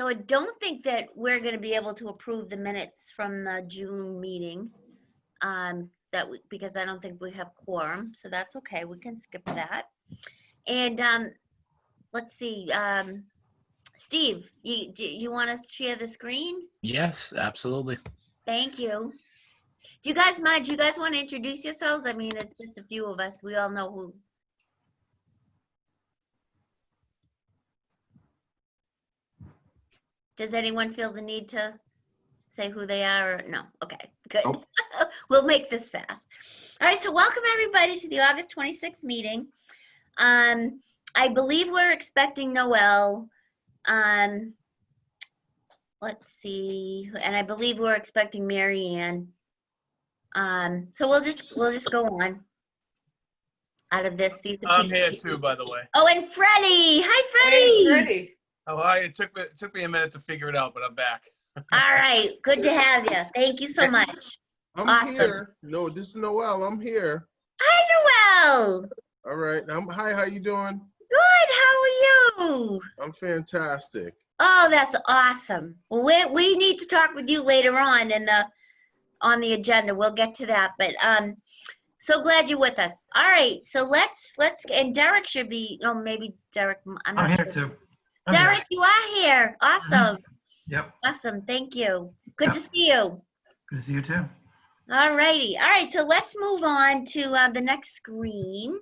So I don't think that we're gonna be able to approve the minutes from the June meeting. Because I don't think we have quorum, so that's okay, we can skip that. And, let's see, Steve, you wanna share the screen? Yes, absolutely. Thank you. Do you guys mind? Do you guys want to introduce yourselves? I mean, it's just a few of us. We all know who. Does anyone feel the need to say who they are? Or no? Okay, good. Nope. We'll make this fast. All right, so welcome everybody to the August 26th meeting. I believe we're expecting Noel. Let's see, and I believe we're expecting Mary Ann. So we'll just go on out of this. These are I'm people- here too, by the way. Oh, and Freddie. Hi, Freddie. Hey, Freddie. How are you? It took me a minute to figure it out, but I'm back. All right. Good to have you. Thank you so much. I'm Awesome. here. No, this is Noel. I'm here. Hi, Noel. All right. Hi, how you doing? Good. How are you? I'm fantastic. Oh, that's awesome. Well, we need to talk with you later on on the agenda. We'll get to that. But so glad you're with us. All right. So let's and Derek should be. Oh, maybe Derek. I'm I'm not here sure. too. I'm here. Derek, you are here. Awesome. Yep. Awesome. Thank you. Good Yeah. to see you. Good to see you too. All righty. All right, so let's move on to the next screen.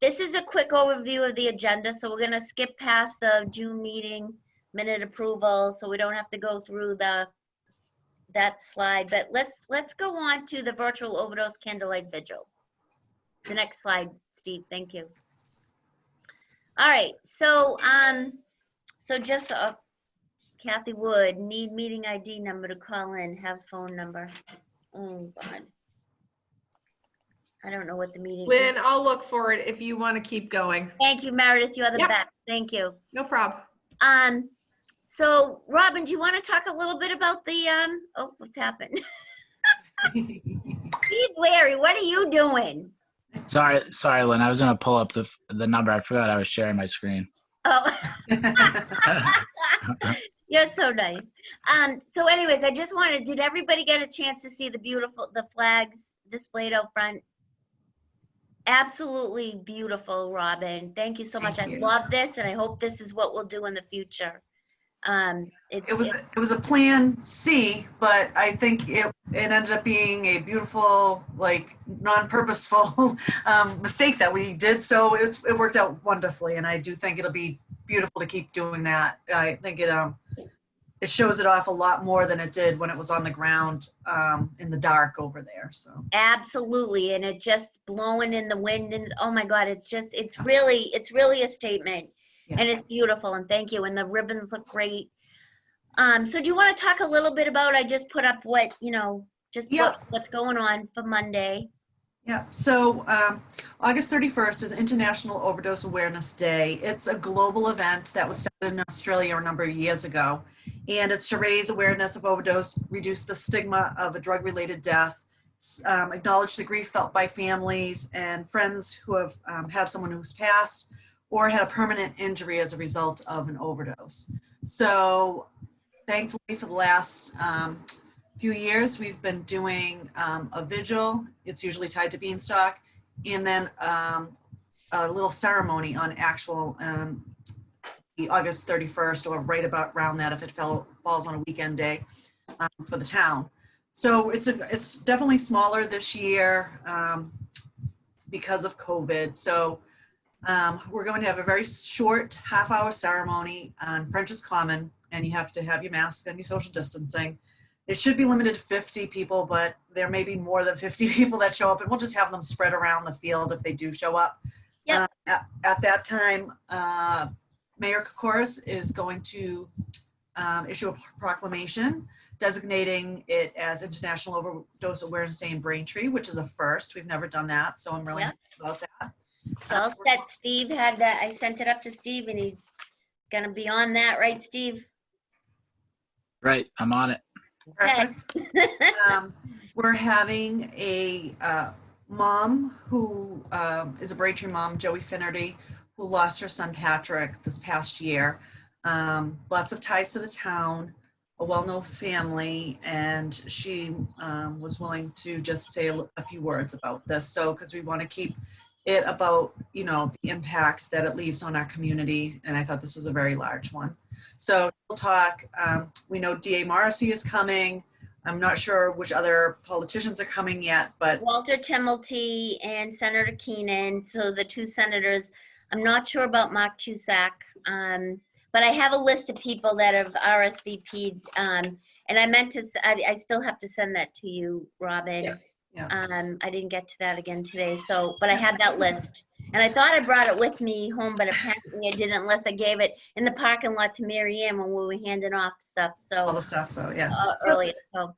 This is a quick overview of the agenda, so we're going to skip past the June meeting minute approval, so we don't have to go through that slide. But let's go on to the virtual overdose candlelight vigil. The next slide, Steve. Thank you. All right, so just Kathy Wood, need meeting ID number to call in, have phone number. Oh, God. I don't know what the meeting Lynn, is. I'll look for it if you want to keep going. Thank you, Meredith. You are the Yep. best. Thank you. No problem. So Robin, do you want to talk a little bit about the, oh, what's happened? Steve Larry, what are you doing? Sorry, Lynn. I was gonna pull up the number. I forgot I was sharing my screen. Oh. You're so nice. So anyways, I just wanted, did everybody get a chance to see the flags displayed out front? Absolutely beautiful, Robin. Thank you so much. Thank I you. love this, and I hope this is what we'll do in the future. It was a plan C, but I think it ended up being a beautiful, like, non-purposeful mistake that we did. So it worked out wonderfully, and I do think it'll be beautiful to keep doing that. I think it shows it off a lot more than it did when it was on the ground in the dark over there. So Absolutely, and it just blowing in the wind, and oh my God, it's really a statement. Yeah. And it's beautiful, and thank you, and the ribbons look great. So do you want to talk a little bit about, I just put up what, what's going on for Monday. Yeah, so August 31st is International Overdose Awareness Day. It's a global event that was started in Australia a number of years ago, and it's to raise awareness of overdose, reduce the stigma of a drug-related death, acknowledge the grief felt by families and friends who have had someone who's passed or had a permanent injury as a result of an overdose. So thankfully for the last few years, we've been doing a vigil. It's usually tied to Beanstalk, and then a little ceremony on actual the August 31st, or right about around that if it falls on a weekend day for the town. So it's definitely smaller this year because of COVID. So we're going to have a very short half-hour ceremony on French's Common, and you have to have your mask and your social distancing. It should be limited to 50 people, but there may be more than 50 people that show up, and we'll just have them spread around the field if they do show up. Yep. At that time, Mayor Kokoris is going to issue a proclamation designating it as International Overdose Awareness Day in Braintree, which is a first. We've never done that, so I'm really happy about that. So I'll set Steve had that, I sent it up to Steve, and he's gonna be on that, right, Steve? Right, I'm on it. Perfect. We're having a mom who is a Braintree mom, Joey Finnerty, who lost her son Patrick this past year. Lots of ties to the town, a well-known family, and she was willing to just say a few words about this. So, because we want to keep it about, you know, the impact that it leaves on our community, and I thought this was a very large one. So we'll talk. We know DA Morrissey is coming. I'm not sure which other politicians are coming yet, but Walter Timmelty and Senator Keenan, so the two senators. I'm not sure about Mark Cusack, but I have a list of people that have RSVP'd, and I meant to, I still have to send that to you, Robin. Yeah. I didn't get to that again today, so, but I had that list. And I thought I brought it with me home, but apparently I didn't unless I gave it in the parking lot to Mary Ann when we were handing off stuff, all so, the stuff. So yeah. earlier, so.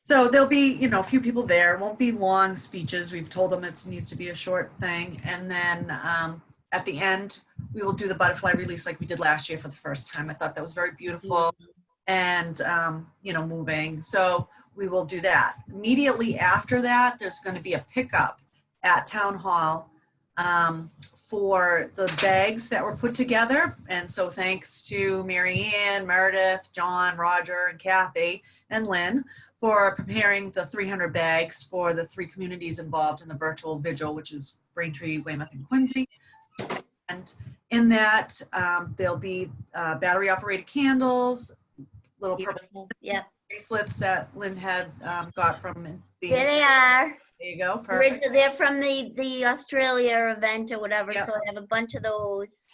So there'll be, you know, a few people there. It won't be long speeches. We've told them it needs to be a short thing. And then at the end, we will do the butterfly release like we did last year for the first time. I thought that was very beautiful and, you know, moving. So we will do that. Immediately after that, there's going to be a pickup at Town Hall for the bags that were put together. And so thanks to Mary Ann, Meredith, John, Roger, and Kathy, and Lynn for preparing the 300 bags for the 3 communities involved in the virtual vigil, which is Braintree, Weymouth, and Quincy. And in that, there'll be battery operated candles, little purple Beautiful. Yeah, bracelets that Lynn had got from the. here they are. There you go, perfect. They're from the Australia event or whatever, Yeah. so I have a bunch of those.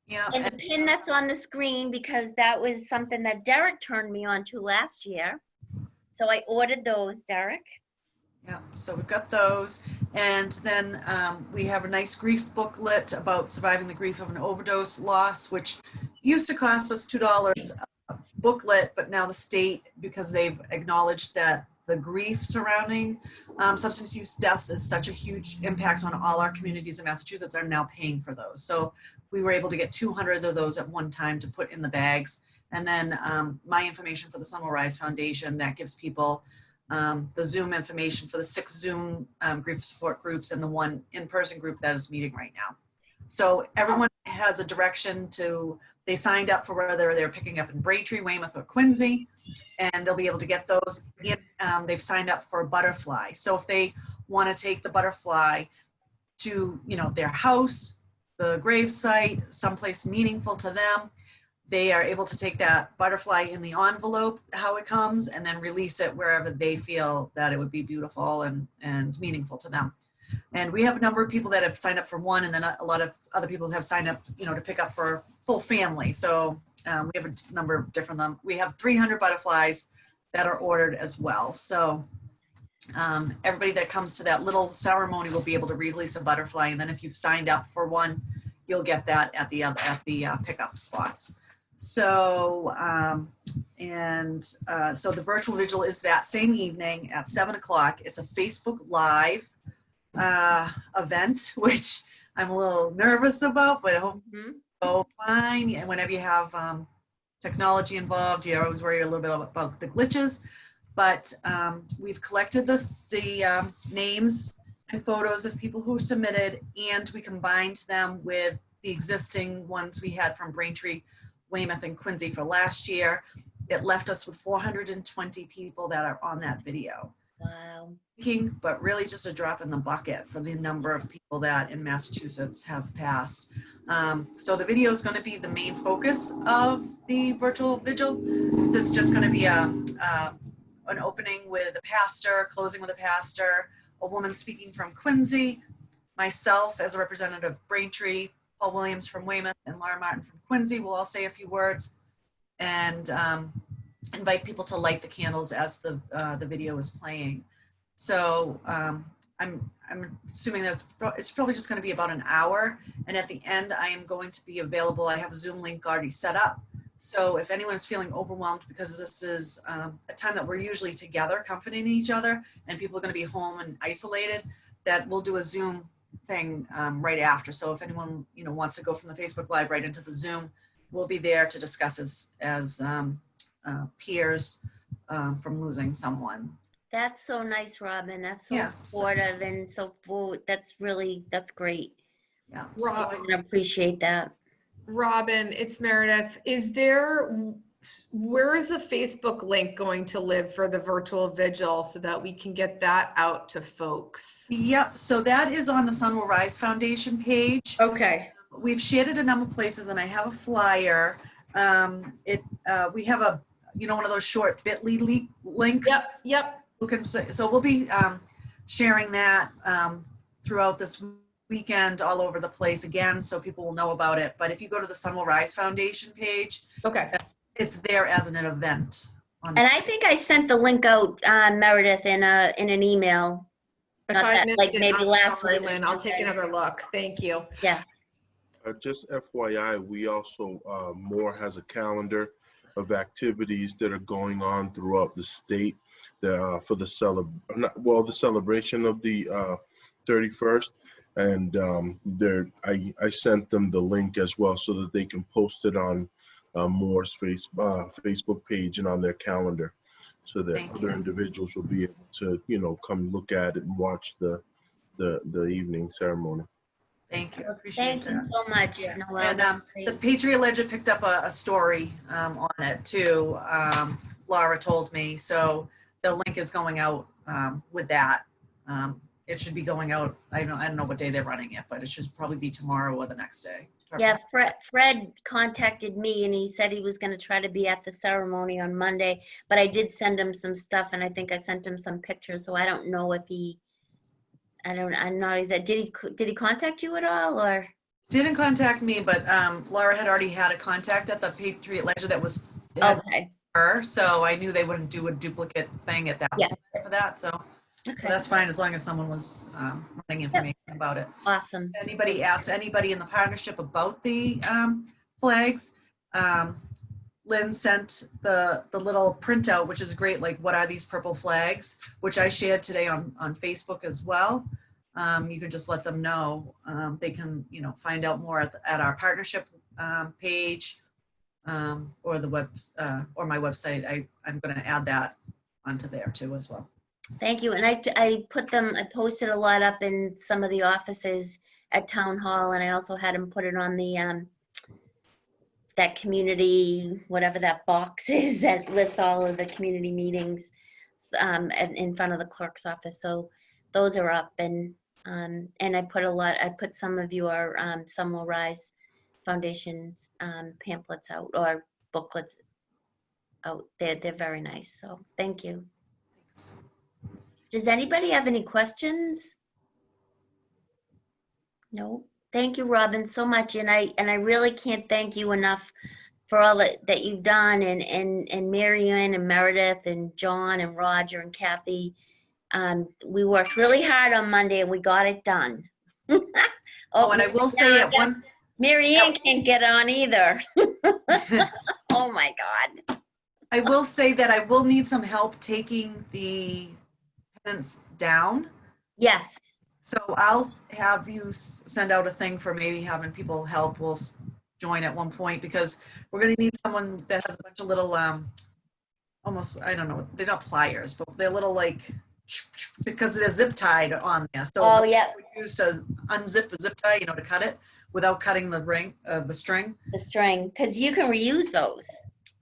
Yeah, And the pin that's on the screen, because that was something that Derek turned me on to last year. So I ordered those, Derek. yeah, so we've got those. And then we have a nice grief booklet about surviving the grief of an overdose loss, which used to cost us $2 a booklet, but now the state, because they've acknowledged that the grief surrounding substance use deaths is such a huge impact on all our communities in Massachusetts, are now paying for those. So we were able to get 200 of those at one time to put in the bags. And then my information for the Sun Will Rise Foundation, that gives people the Zoom information for the 6 Zoom grief support groups and the 1 in-person group that is meeting right now. So everyone has a direction to, they signed up for whether they're picking up in Braintree, Weymouth, or Quincy, and they'll be able to get those. They've signed up for a butterfly. So if they want to take the butterfly to, you know, their house, the grave site, someplace meaningful to them, they are able to take that butterfly in the envelope, how it comes, and then release it wherever they feel that it would be beautiful and meaningful to them. And we have a number of people that have signed up for one, and then a lot of other people have signed up, you know, to pick up for a full family. So we have a number of different them. We have 300 butterflies that are ordered as well. So everybody that comes to that little ceremony will be able to release a butterfly, and then if you've signed up for one, you'll get that at the pickup spots. So, so the virtual vigil is that same evening at 7 o'clock. It's a Facebook Live event, which I'm a little nervous about, but I hope it'll go fine. And whenever you have technology involved, you always worry a little bit about the glitches. But we've collected the names and photos of people who submitted, and we combined them with the existing ones we had from Braintree, Weymouth, and Quincy for last year. It left us with 420 people that are on that video. Wow. But really just a drop in the bucket for the number of people that in Massachusetts have passed. So the video is going to be the main focus of the virtual vigil. This is just going to be an opening with a pastor, closing with a pastor, a woman speaking from Quincy, myself as a representative of Braintree, Paul Williams from Weymouth, and Laura Martin from Quincy will all say a few words, and invite people to light the candles as the video is playing. So I'm assuming that it's probably just going to be about an hour, and at the end I am going to be available. I have a Zoom link already set up. So if anyone is feeling overwhelmed, because this is a time that we're usually together comforting each other, and people are going to be home and isolated, that we'll do a Zoom thing right after. So if anyone wants to go from the Facebook Live right into the Zoom, we'll be there to discuss as peers from losing someone. That's so nice, Robin. That's so Yeah. supportive and so that's great. Yeah. I appreciate that. Robin, it's Meredith. Where is the Facebook link going to live for the virtual vigil so that we can get that out to folks? Yep, so that is on the Sun Will Rise Foundation page. Okay. We've shared it a number of places, and I have a flyer. We have a, one of those short bit.ly links. Yep. So we'll be sharing that throughout this weekend all over the place again, so people will know about it. But if you go to the Sun Will Rise Foundation page, Okay. it's there as an event. And I think I sent the link out, Meredith, in an email. If Not I that, missed like, it, maybe I'm last sorry, week or Lynn. I'll take something. another look. Thank you. Yeah. Just FYI, we also, Moore has a calendar of activities that are going on throughout the state for the celebration of the 31st. And I sent them the link as well so that they can post it on Moore's Facebook page and on their calendar, so that Thank other you. individuals will be able to, come look at it and watch the evening ceremony. Thank you. Appreciate Thank you that. so much, Yeah. Noel. And That's the great. Patriot Ledger picked up a story on it too. Laura told me, so the link is going out with that. It should be going out. I don't know what day they're running it, but it should probably be tomorrow or the next day. Yeah, Fred contacted me and he said he was going to try to be at the ceremony on Monday, but I did send him some stuff and I think I sent him some pictures, so I don't know if I'm not exactly, did he contact you at all, or? Didn't contact me, but Laura had already had a contact at the Patriot Ledger that was Okay, her, so I knew they wouldn't do a duplicate thing at that Yeah. point for that. So okay, that's fine as long as someone was running information about it. awesome. Anybody asks anybody in the partnership about the flags, Lynn sent the little printout, which is great, like what are these purple flags, which I shared today on Facebook as well. You can just let them know. They can, find out more at our partnership page or the web or my website. I'm going to add that onto there too as well. Thank you. And I posted a lot up in some of the offices at Town Hall, and I also had him put it on the, that community, whatever that box is that lists all of the community meetings in front of the clerk's office. So those are up, and I put some of your Sun Will Rise Foundation's pamphlets out, or booklets out. They're very nice. So thank you. Thanks. Does anybody have any questions? No? Thank you, Robin, so much. And I really can't thank you enough for all that you've done, and Mary Ann and Meredith and John and Roger and Kathy. We worked really hard on Monday and we got it done. Oh, and I will say at one, Mary Ann can't get on either. Oh my God. I will say that I will need some help taking the pennants down. Yes, So I'll have you send out a thing for maybe having people help. We'll join at one point because we're going to need someone that has a bunch of little, almost, I don't know, they're not pliers, but they're little like, because they're zip tied on there. So oh yeah, we use to unzip a zip tie, to cut it without cutting the the string. the string, because you can reuse those.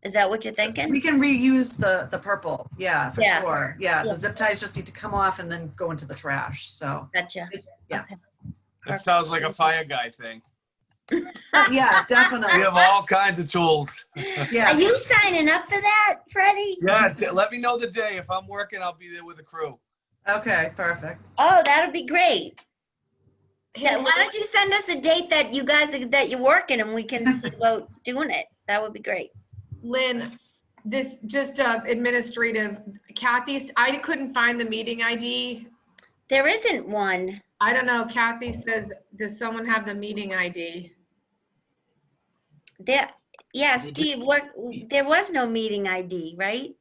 Is that what you're thinking? We can reuse the purple. Yeah, for Yeah. sure. Yeah, Yeah. the zip ties just need to come off and then go into the trash. So Gotcha. Yeah. Okay. That sounds like a fire guy thing. yeah, We definitely. have all kinds of tools. Yeah. Are you signing up for that, Freddie? Yeah, let me know the day. If I'm working, I'll be there with the crew. Okay, perfect. Oh, that'll be great. Yeah, why don't you send us a date that you're working and we can think about doing it? That would be great. Lynn, this just administrative. Kathy, I couldn't find the meeting ID. There isn't one. I don't know. Kathy says, does someone have the meeting ID? Yeah, Steve, there was no meeting ID, right?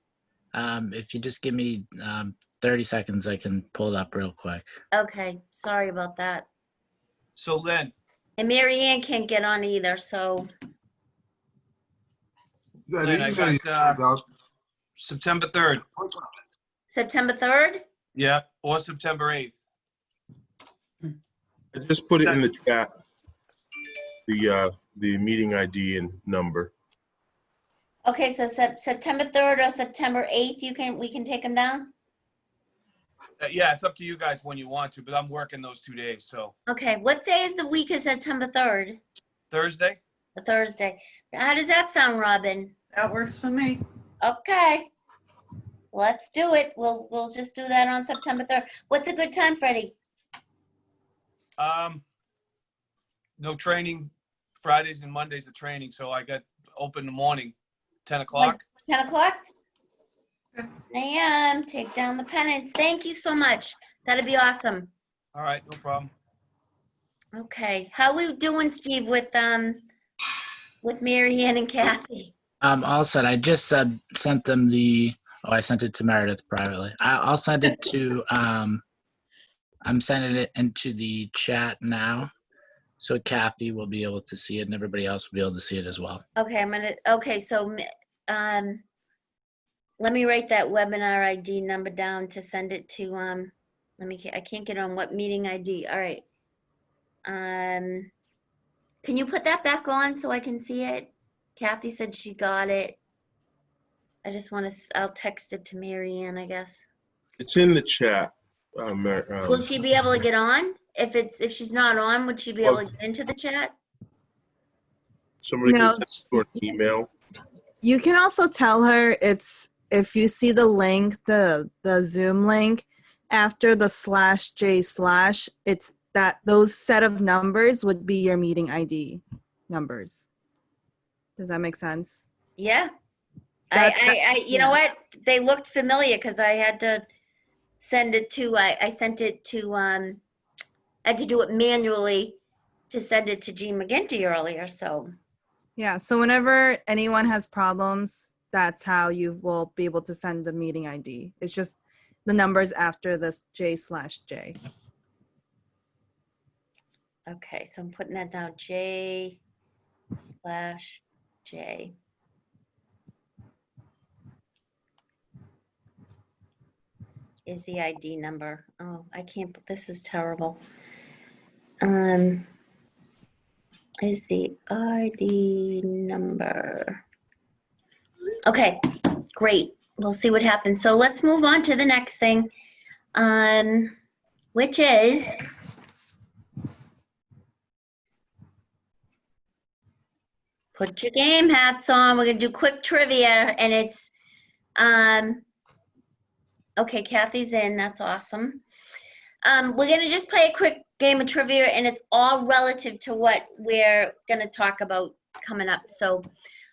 If you just give me 30 seconds, I can pull it up real quick. Okay, sorry about that. So Lynn, And Mary Ann can't get on either, so, Lynn, I got September 3rd. September 3rd? Yeah, or September 8th. I just put it in the chat. The the meeting ID and number. Okay, so September 3rd or September 8th, we can take them down? Yeah, it's up to you guys when you want to, but I'm working those 2 days, so Okay, what day is the week of September 3rd? Thursday? A Thursday. How does that sound, Robin? That works for me. Okay. Let's do it. We'll just do that on September 3rd. What's a good time, Freddie? No training, Fridays and Mondays are training, so I got open in the morning, 10 o'clock. 10 o'clock? Okay. 10 a.m. Take down the pennants. Thank you so much. That'd be awesome. All right, no problem. Okay. How we doing, Steve, with Mary Ann and Kathy? All set. I just sent them I sent it to Meredith privately. I'll send it to, I'm sending it into the chat now. So Kathy will be able to see it and everybody else will be able to see it as well. Okay, so let me write that webinar ID number down to send it to, I can't get on what meeting ID. All right. Can you put that back on so I can see it? Kathy said she got it. I just want to, I'll text it to Mary Ann, I guess. It's in the chat. Will she be able to get on? If she's not on, would she be able to get into the chat? Somebody No. can send her an email. You can also tell her if you see the link, the Zoom link, after the /J/, it's that those set of numbers would be your meeting ID numbers. Does that make sense? Yeah. You yeah. know what? They looked familiar because I had to send it to, I sent it to, I had to do it manually to send it to Jean McGinty earlier, so. Yeah, so whenever anyone has problems, that's how you will be able to send the meeting ID. It's just the numbers after this J/J. Okay, so I'm putting that down, J/J. Is the ID number. Oh, I can't, this is terrible. Is the ID number. Okay, great. We'll see what happens. So let's move on to the next thing, which is put your game hats on. We're gonna do quick trivia, and it's okay, Kathy's in. That's awesome. We're gonna just play a quick game of trivia, and it's all relative to what we're gonna talk about coming up. So,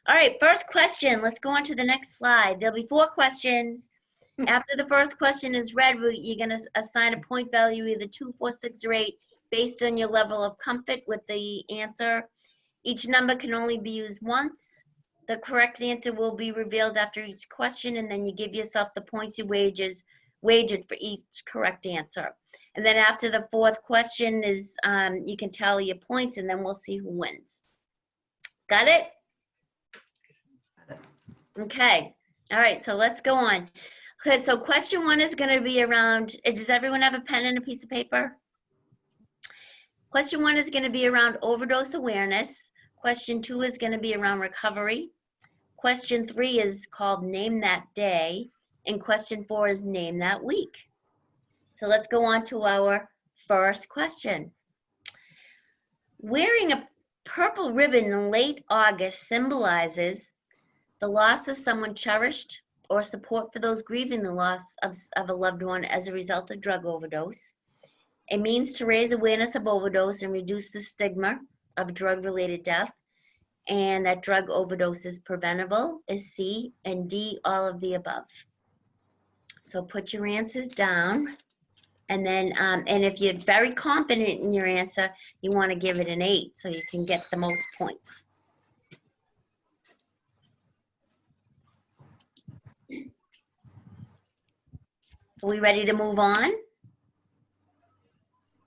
all right, first question. Let's go on to the next slide. There'll be 4 questions. After the first question is read, you're gonna assign a point value, either 2, 4, 6, or 8, based on your level of comfort with the answer. Each number can only be used once. The correct answer will be revealed after each question, and then you give yourself the points you wagered for each correct answer. And then after the 4th question is, you can tally your points, and then we'll see who wins. Got it? Okay. All right, so let's go on. Okay, so question 1 is going to be around, does everyone have a pen and a piece of paper? Question 1 is going to be around overdose awareness. Question 2 is going to be around recovery. Question 3 is called Name That Day. And question 4 is Name That Week. So let's go on to our first question. Wearing a purple ribbon in late August symbolizes the loss of someone cherished or support for those grieving the loss of a loved one as a result of drug overdose. It means to raise awareness of overdose and reduce the stigma of drug-related death, and that drug overdose is preventable, is C, and D, all of the above. So put your answers down, and then, and if you're very confident in your answer, you want to give it an 8 so you can get the most points. Are we ready to move on?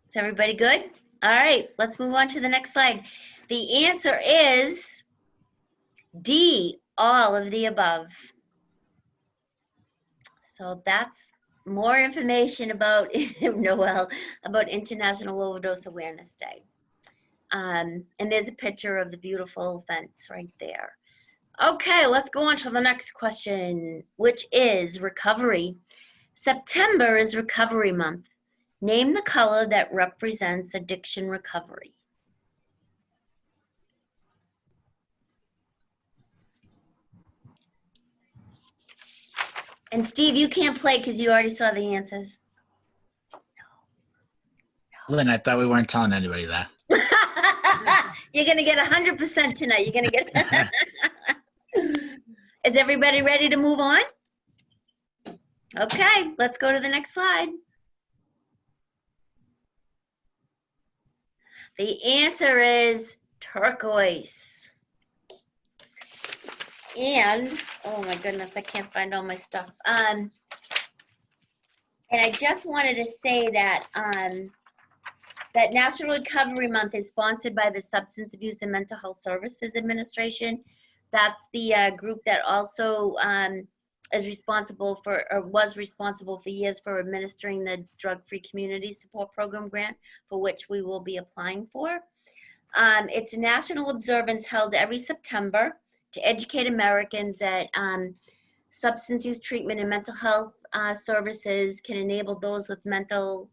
Is everybody good? All right, let's move on to the next slide. The answer is D, all of the above. So that's more information about Noel, about International Overdose Awareness Day. And there's a picture of the beautiful fence right there. Okay, let's go on to the next question, which is recovery. September is recovery month. Name the color that represents addiction recovery. And Steve, you can't play because you already saw the answers. Lynn, I thought we weren't telling anybody that. You're gonna get 100% tonight. You're gonna get. Is everybody ready to move on? Okay, let's go to the next slide. The answer is turquoise. And, oh my goodness, I can't find all my stuff. And I just wanted to say that that National Recovery Month is sponsored by the Substance Abuse and Mental Health Services Administration. That's the group that also is responsible for, or was responsible for years for administering the Drug-Free Community Support Program grant, for which we will be applying for. It's a national observance held every September to educate Americans that substance use treatment and mental health services can enable those with mental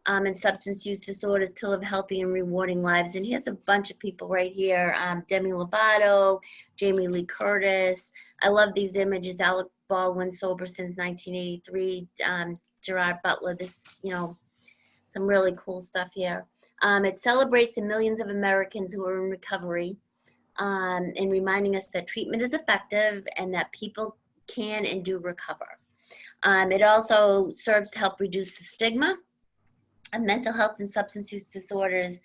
and substance use disorders to live healthy and rewarding lives. And here's a bunch of people right here. Demi Lovato, Jamie Lee Curtis. I love these images. Alec Baldwin, sober since 1983. Gerard Butler, this, you know, some really cool stuff here. It celebrates the millions of Americans who are in recovery and reminding us that treatment is effective and that people can and do recover. It also serves to help reduce the stigma of mental health and substance use disorders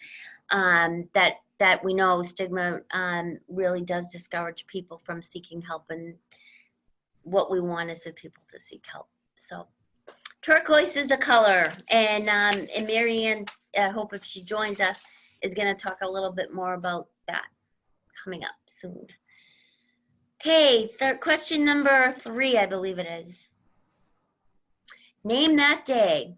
that we know stigma really does discourage people from seeking help, and what we want is for people to seek help. So turquoise is the color, and Marianne, I hope if she joins us, is going to talk a little bit more about that coming up soon. Okay, question number 3, I believe it is. Name that day.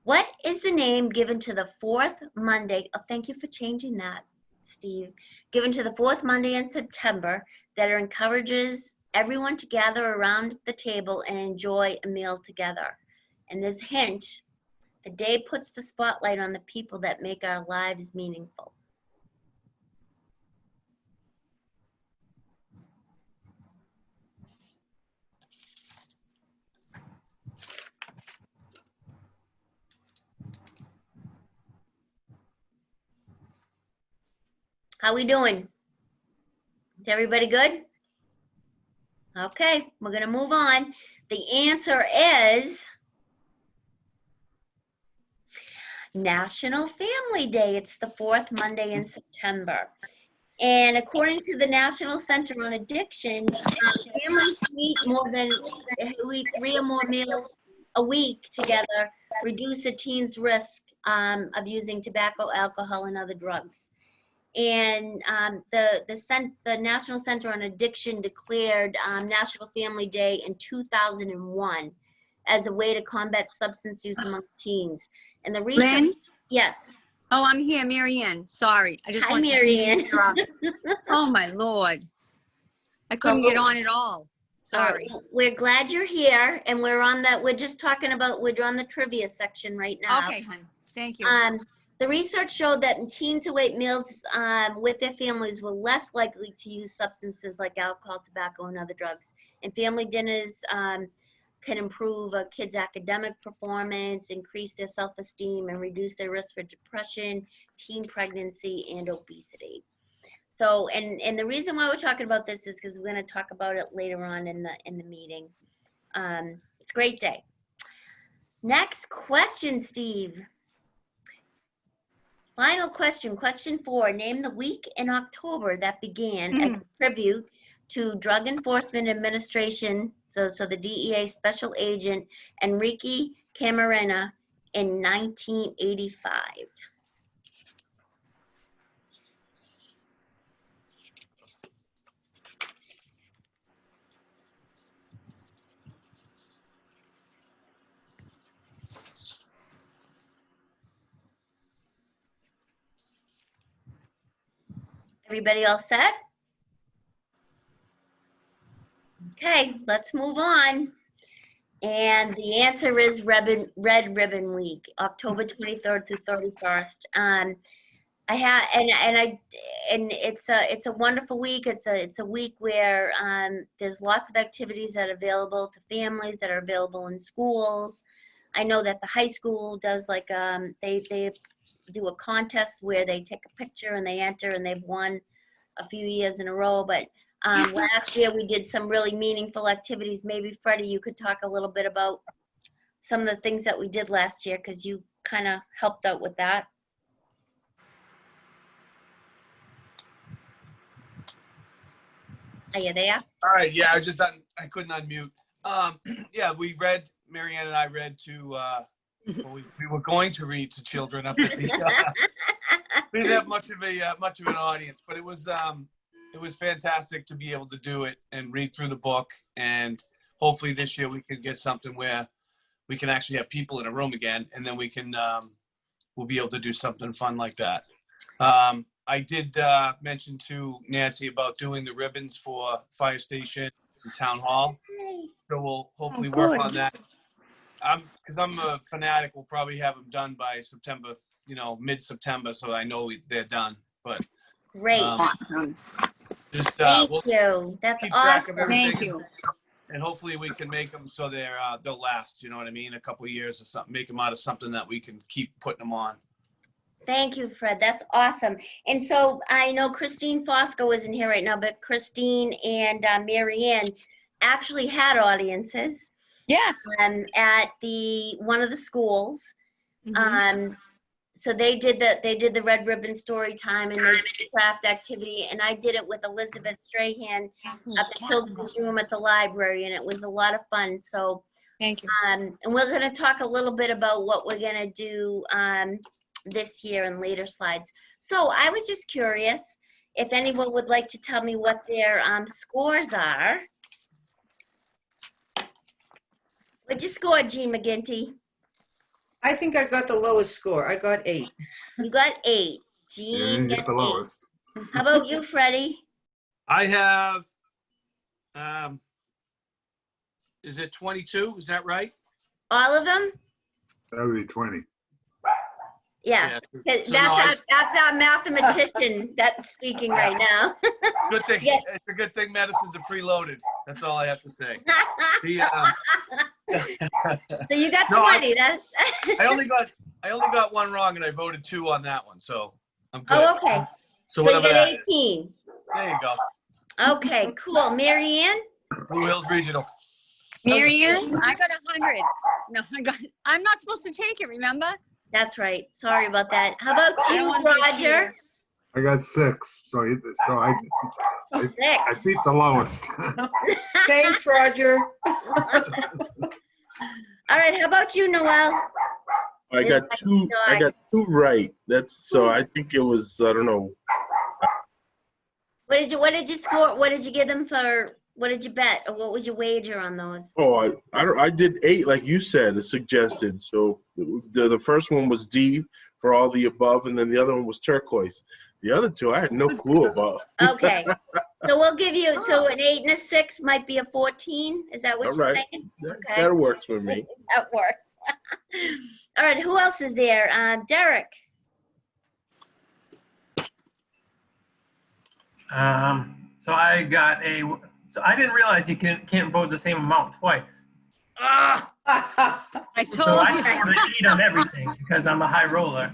What is the name given to the fourth Monday? Oh, thank you for changing that, Steve. Given to the fourth Monday in September that encourages everyone to gather around the table and enjoy a meal together. And this hint, the day puts the spotlight on the people that make our lives meaningful. How we doing? Is everybody good? Okay, we're gonna move on. The answer is National Family Day. It's the fourth Monday in September. And according to the National Center on Addiction, families who eat 3 or more meals a week together reduce a teen's risk of using tobacco, alcohol, and other drugs. And the National Center on Addiction declared National Family Day in 2001 as a way to combat substance use among teens. And the reason, Lynn? yes. Oh, I'm here, Mary Ann. Sorry. I just Hi, wanted Mary to Ann. Oh, my Lord. I couldn't get on at all. Sorry. We're glad you're here, and we're on the trivia section right now. Okay, hon. Thank you. The research showed that teens who ate meals with their families were less likely to use substances like alcohol, tobacco, and other drugs. And family dinners can improve a kid's academic performance, increase their self-esteem, and reduce their risk for depression, teen pregnancy, and obesity. So, and the reason why we're talking about this is because we're going to talk about it later on in the meeting. It's a great day. Next question, Steve. Final question, question 4. Name the week in October that began as a tribute to Drug Enforcement Administration, so the DEA Special Agent Enrique Camarena in 1985. Everybody all set? Okay, let's move on. And the answer is Red Ribbon Week, October 23rd through 31st. And it's a wonderful week. It's a week where there's lots of activities that are available to families, that are available in schools. I know that the high school does like they do a contest where they take a picture and they enter, and they've won a few years in a row. But last year we did some really meaningful activities. Maybe Freddie, you could talk a little bit about some of the things that we did last year, because you kind of helped out with that. Are you there? All right, yeah, I couldn't unmute. Yeah, Mary Ann and I read to, well, we were going to read to children up at the, we didn't have much of an audience, but it was fantastic to be able to do it and read through the book. And hopefully this year we can get something where we can actually have people in a room again, and then we'll be able to do something fun like that. I did mention to Nancy about doing the ribbons for fire station and town hall. So we'll hopefully work on that. Because I'm a fanatic, we'll probably have them done by September, mid-September, so I know they're done. But Great. just Thank we'll you. That's keep track of awesome. everything. Thank you. And hopefully we can make them so they'll last. You know what I mean? A couple of years or something. Make them out of something that we can keep putting them on. Thank you, Fred. That's awesome. And so I know Christine Fosco isn't here right now, but Christine and Mary Ann actually had audiences Yes. at one of the schools. So they did the Red Ribbon story time, and they did the craft activity, and I did it with Elizabeth Strahan at the children's room at the library, and it was a lot of fun. So Thank you. and we're going to talk a little bit about what we're going to do this year in later slides. So I was just curious if anyone would like to tell me what their scores are. What'd you score, Jean McGinty? I think I got the lowest score. I got 8. You got 8. You Jean didn't got get the 8. lowest. How about you, Freddie? I have, is it 22? Is that right? All of them? That would be 20. Yeah. 'Cause So no, that's our mathematician that's speaking right now. good thing. Yeah. It's a good thing medicines are preloaded. That's all I have to say. So you got No, 20. I only got one wrong, and I voted 2 on that one, so I'm good. Oh, okay. So So you whatever got that is. 18. There you go. Okay, cool. Mary Ann? Blue Hills Regional. Mary Ann, I got 100. No, I'm not supposed to take it, remember? That's right. Sorry about that. How about I don't you, wanna be a Roger? cheater. I got 6. So I 6. beat the lowest. Thanks, Roger. All right. How about you, Noel? I got two. I got 2 right. That's so. I think it was. I don't know. What did you score? What did you give them for? What did you bet? Or what was your wager on those? Oh, I did 8, like you said, it suggested. So the first one was D for all the above, and then the other one was turquoise. The other 2, I had no clue about. Okay. So we'll give you, so an 8 and a 6 might be a 14. Is that what All you're right. saying? That, Okay. that works for me. That works. All right. Who else is there? Derek. So I got so I didn't realize you can't vote the same amount twice. I So told I you. scored an 8 on everything because I'm a high roller.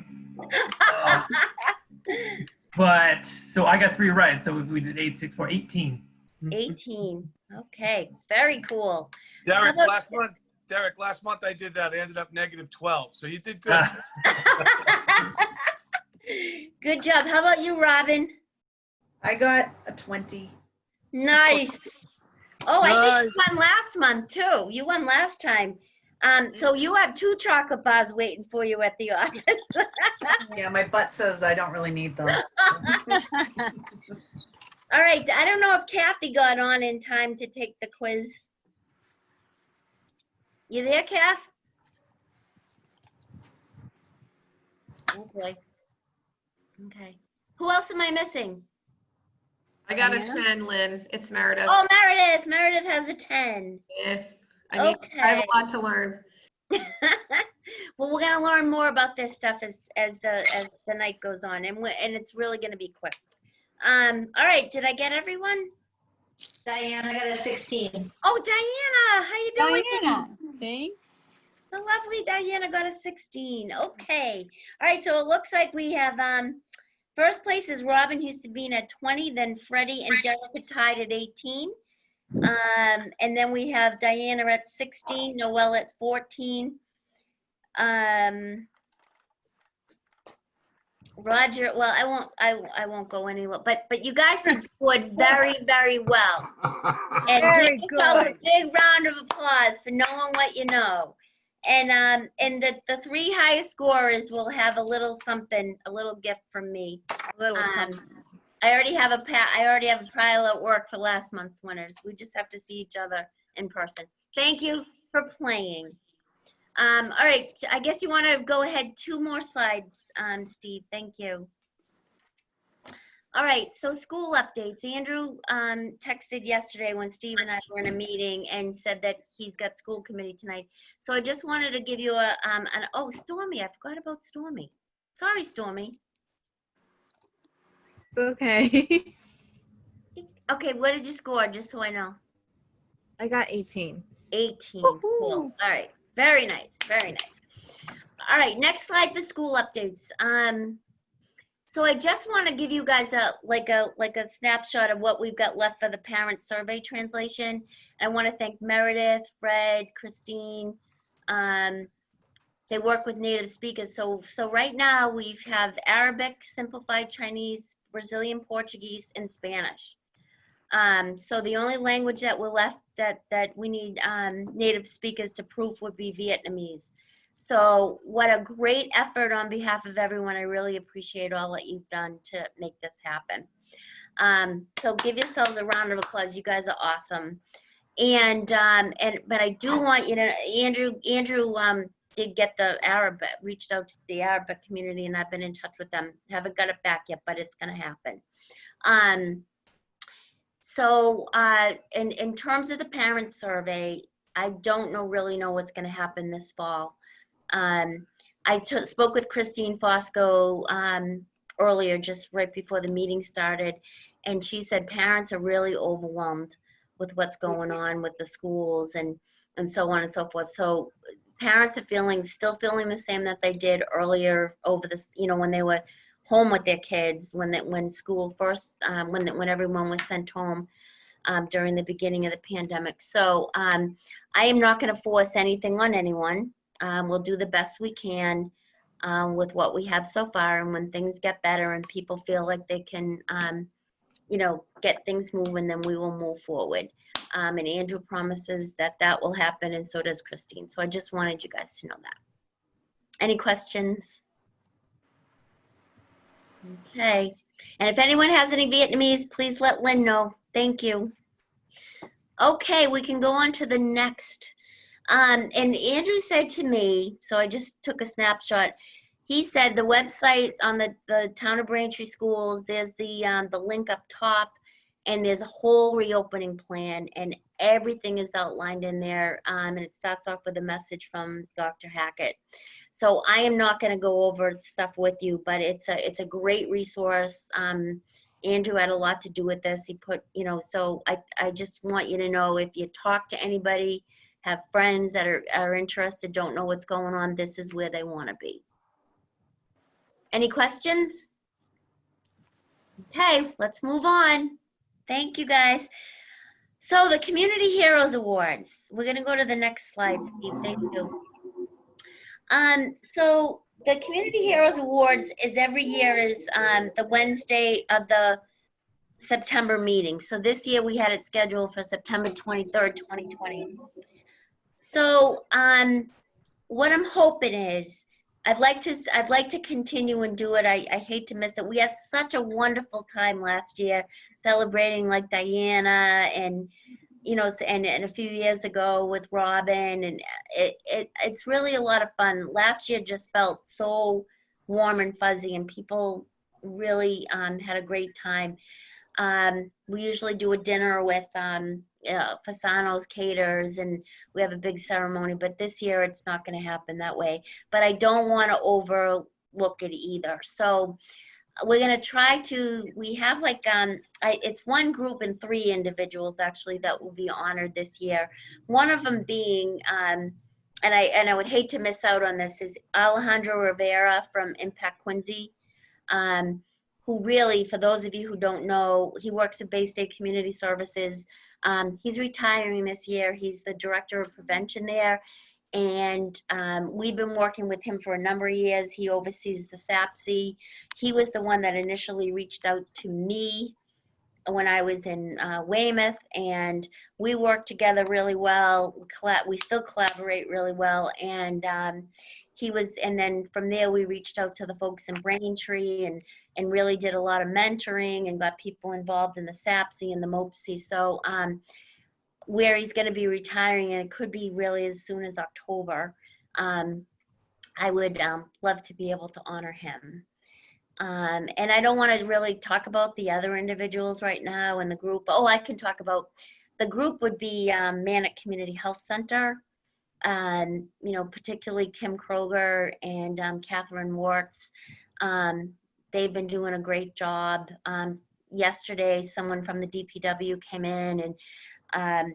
But so I got 3 right. So we did 8, 6, 4, 18. 18. Okay. Very cool. Derek, How about- last month I did that. I ended up -12. So you did good. Good job. How about you, Robin? I got a 20. Nice. Oh, I think Nice. you won last month too. You won last time. So you have 2 chocolate bars waiting for you at the office. Yeah, my butt says I don't really need them. All right. I don't know if Kathy got on in time to take the quiz. You there, Kath? Oh boy. Okay. Who else am I missing? I got a Yeah. 10, Lynn. It's Meredith. Oh, Meredith. Meredith has a 10. Yeah. I have Okay. a lot to learn. Well, we're gonna learn more about this stuff as the night goes on, and it's really gonna be quick. All right. Did I get everyone? Diane, I got a 16. Oh, Diana, how you doing? Diana, see? The lovely Diana got a 16. Okay. All right. So it looks like we have first place is Robin Houston at 20, then Freddie and Derek tied at 18. And then we have Diana at 16, Noelle at 14. Roger, well, I won't go any lower, but you guys have scored very, very well. And Very give yourselves a good. big round of applause for knowing what you know. And the three highest scorers will have a little something, a little gift from me. A little something. I already have a pile at work for last month's winners. We just have to see each other in person. Thank you for playing. All right, I guess you want to go ahead 2 more slides, Steve. Thank you. All right, so school updates. Andrew texted yesterday when Steve and I were in a meeting and said that he's got school committee tonight. So I just wanted to give you oh, Stormy, I forgot about Stormy. Sorry, Stormy. It's okay. Okay, what did you score, just so I know? I got 18. 18, cool. All right, very nice, very nice. All right, next slide for school updates. So I just want to give you guys a snapshot of what we've got left for the parent survey translation. I want to thank Meredith, Fred, Christine. They work with native speakers. So right now we have Arabic, Simplified Chinese, Brazilian Portuguese, and Spanish. So the only language that we're left that we need native speakers to proof would be Vietnamese. So what a great effort on behalf of everyone. I really appreciate all that you've done to make this happen. So give yourselves a round of applause. You guys are awesome. But I do want you to, Andrew did get the Arabic, reached out to the Arabic community, and I've been in touch with them. Haven't got it back yet, but it's going to happen. So in terms of the parent survey, I don't really know what's going to happen this fall. I spoke with Christine Fosco earlier, just right before the meeting started, and she said parents are really overwhelmed with what's going on with the schools and so on and so forth. So parents are still feeling the same that they did earlier over this, when they were home with their kids, when school first, when everyone was sent home during the beginning of the pandemic. So I am not going to force anything on anyone. We'll do the best we can with what we have so far, and when things get better and people feel like they can, get things moving, then we will move forward. And Andrew promises that will happen, and so does Christine. So I just wanted you guys to know that. Any questions? Okay. And if anyone has any Vietnamese, please let Lynn know. Thank you. Okay, we can go on to the next. And Andrew said to me, so I just took a snapshot. He said the website on the Town of Braintree Schools, there's the link up top, and there's a whole reopening plan, and everything is outlined in there. And it starts off with a message from Dr. Hackett. So I am not going to go over stuff with you, but it's a great resource. Andrew had a lot to do with this. He put, so I just want you to know, if you talk to anybody, have friends that are interested, don't know what's going on, this is where they want to be. Any questions? Okay, let's move on. Thank you, guys. So the Community Heroes Awards. We're going to go to the next slide, Steve. Thank you. So the Community Heroes Awards is every year is the Wednesday of the September meeting. So this year we had it scheduled for September 23rd, 2020. So what I'm hoping is, I'd like to continue and do it. I hate to miss it. We had such a wonderful time last year celebrating like Diana and and a few years ago with Robin, and it's really a lot of fun. Last year just felt so warm and fuzzy, and people really had a great time. We usually do a dinner with Fasano's Caters, and we have a big ceremony, but this year it's not going to happen that way. But I don't want to overlook it either. So we're going to try to, we have like, it's one group and 3 individuals actually that will be honored this year. One of them being, and I would hate to miss out on this, is Alejandro Rivera from Impact Quincy, who really, for those of you who don't know, he works at Bay State Community Services. He's retiring this year. He's the director of prevention there. And we've been working with him for a number of years. He oversees the SAPC. He was the one that initially reached out to me when I was in Weymouth, and we worked together really well. We still collaborate really well. And and then from there we reached out to the folks in Braintree and really did a lot of mentoring and got people involved in the SAPC and the MOPSI. So where he's going to be retiring, and it could be really as soon as October, I would love to be able to honor him. And I don't want to really talk about the other individuals right now in the group. Oh, I can talk about, the group would be Manic Community Health Center, particularly Kim Kroger and Catherine Wartz. They've been doing a great job. Yesterday, someone from the DPW came in and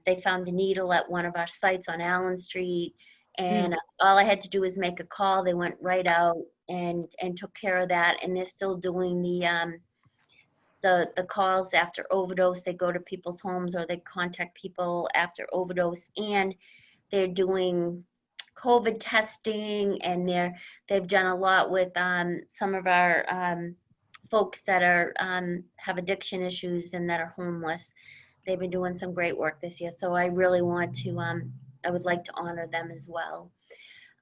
they found a needle at one of our sites on Allen Street. And all I had to do was make a call. They went right out and took care of that. And they're still doing the calls after overdose. They go to people's homes or they contact people after overdose. And they're doing COVID testing, and they've done a lot with some of our folks that are have addiction issues and that are homeless. They've been doing some great work this year. So I really want to, I would like to honor them as well.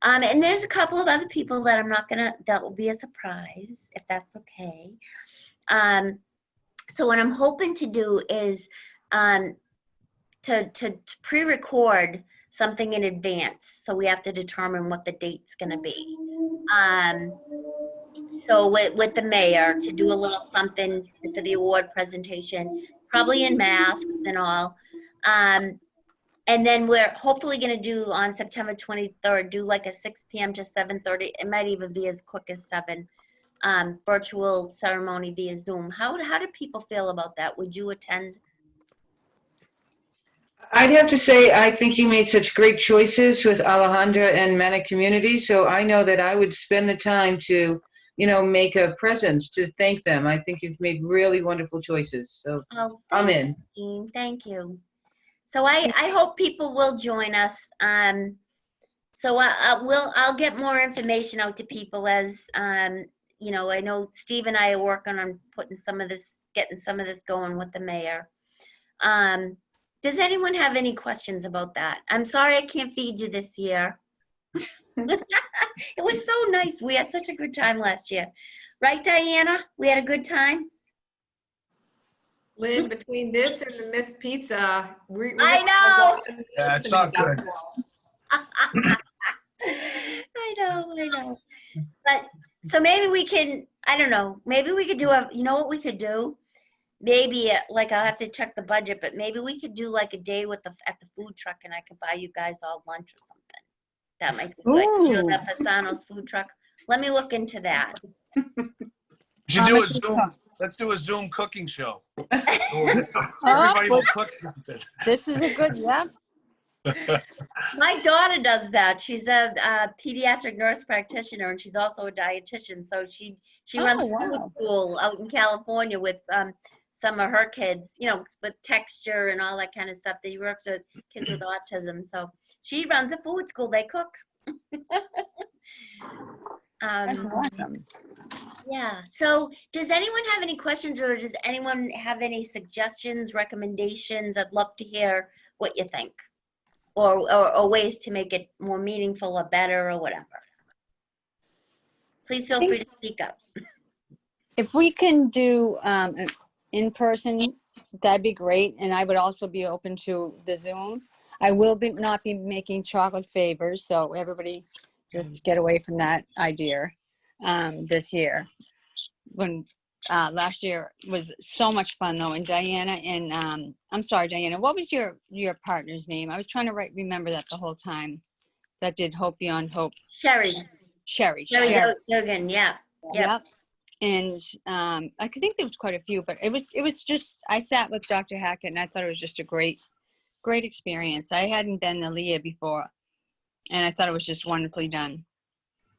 And there's a couple of other people that I'm not gonna, that will be a surprise, if that's okay. So what I'm hoping to do is to pre-record something in advance. So we have to determine what the date's gonna be. So with the mayor, to do a little something for the award presentation, probably in masks and all. And then we're hopefully going to do on September 23rd, do like a 6 p.m. to 7:30. It might even be as quick as 7, virtual ceremony via Zoom. How do people feel about that? Would you attend? I'd have to say, I think you made such great choices with Alejandra and Manic Community. So I know that I would spend the time to, make a presence to thank them. I think you've made really wonderful choices. So I'm in. Thank you. So I hope people will join us. So I'll get more information out to people as, I know Steve and I are working on getting some of this going with the mayor. Does anyone have any questions about that? I'm sorry I can't feed you this year. It was so nice. We had such a good time last year. Right, Diana? We had a good time? Lynn, between this and the Miss Pizza, I know. Yeah, it's not good. I know. But so maybe we can, I don't know, maybe we could do you know what we could do? Maybe like I'll have to check the budget, but maybe we could do like a day at the food truck and I could buy you guys all lunch or something. That might be good. The Fasano's food truck. Let me look into that. We should do a Zoom. Let's do a Zoom cooking show. Everybody will cook something. This is a good, yep. My daughter does that. She's a pediatric nurse practitioner, and she's also a dietitian. So she runs a food school out in California with some of her kids, with texture and all that kind of stuff. That he works with kids with autism. So she runs a food school. They cook. That's awesome. Yeah. So does anyone have any questions, or does anyone have any suggestions, recommendations? I'd love to hear what you think, or ways to make it more meaningful or better or whatever. Please feel free to speak up. If we can do in person, that'd be great. And I would also be open to the Zoom. I will not be making chocolate favors, so everybody just get away from that idea this year. When last year was so much fun though. And Diana and, I'm sorry, Diana, what was your partner's name? I was trying to remember that the whole time. That did Hope Beyond Hope. Sherry. Sherry. Dugan, yeah. Yep. And I think there was quite a few, but it was just, I sat with Dr. Hackett and I thought it was just a great experience. I hadn't been to Leah before and I thought it was just wonderfully done.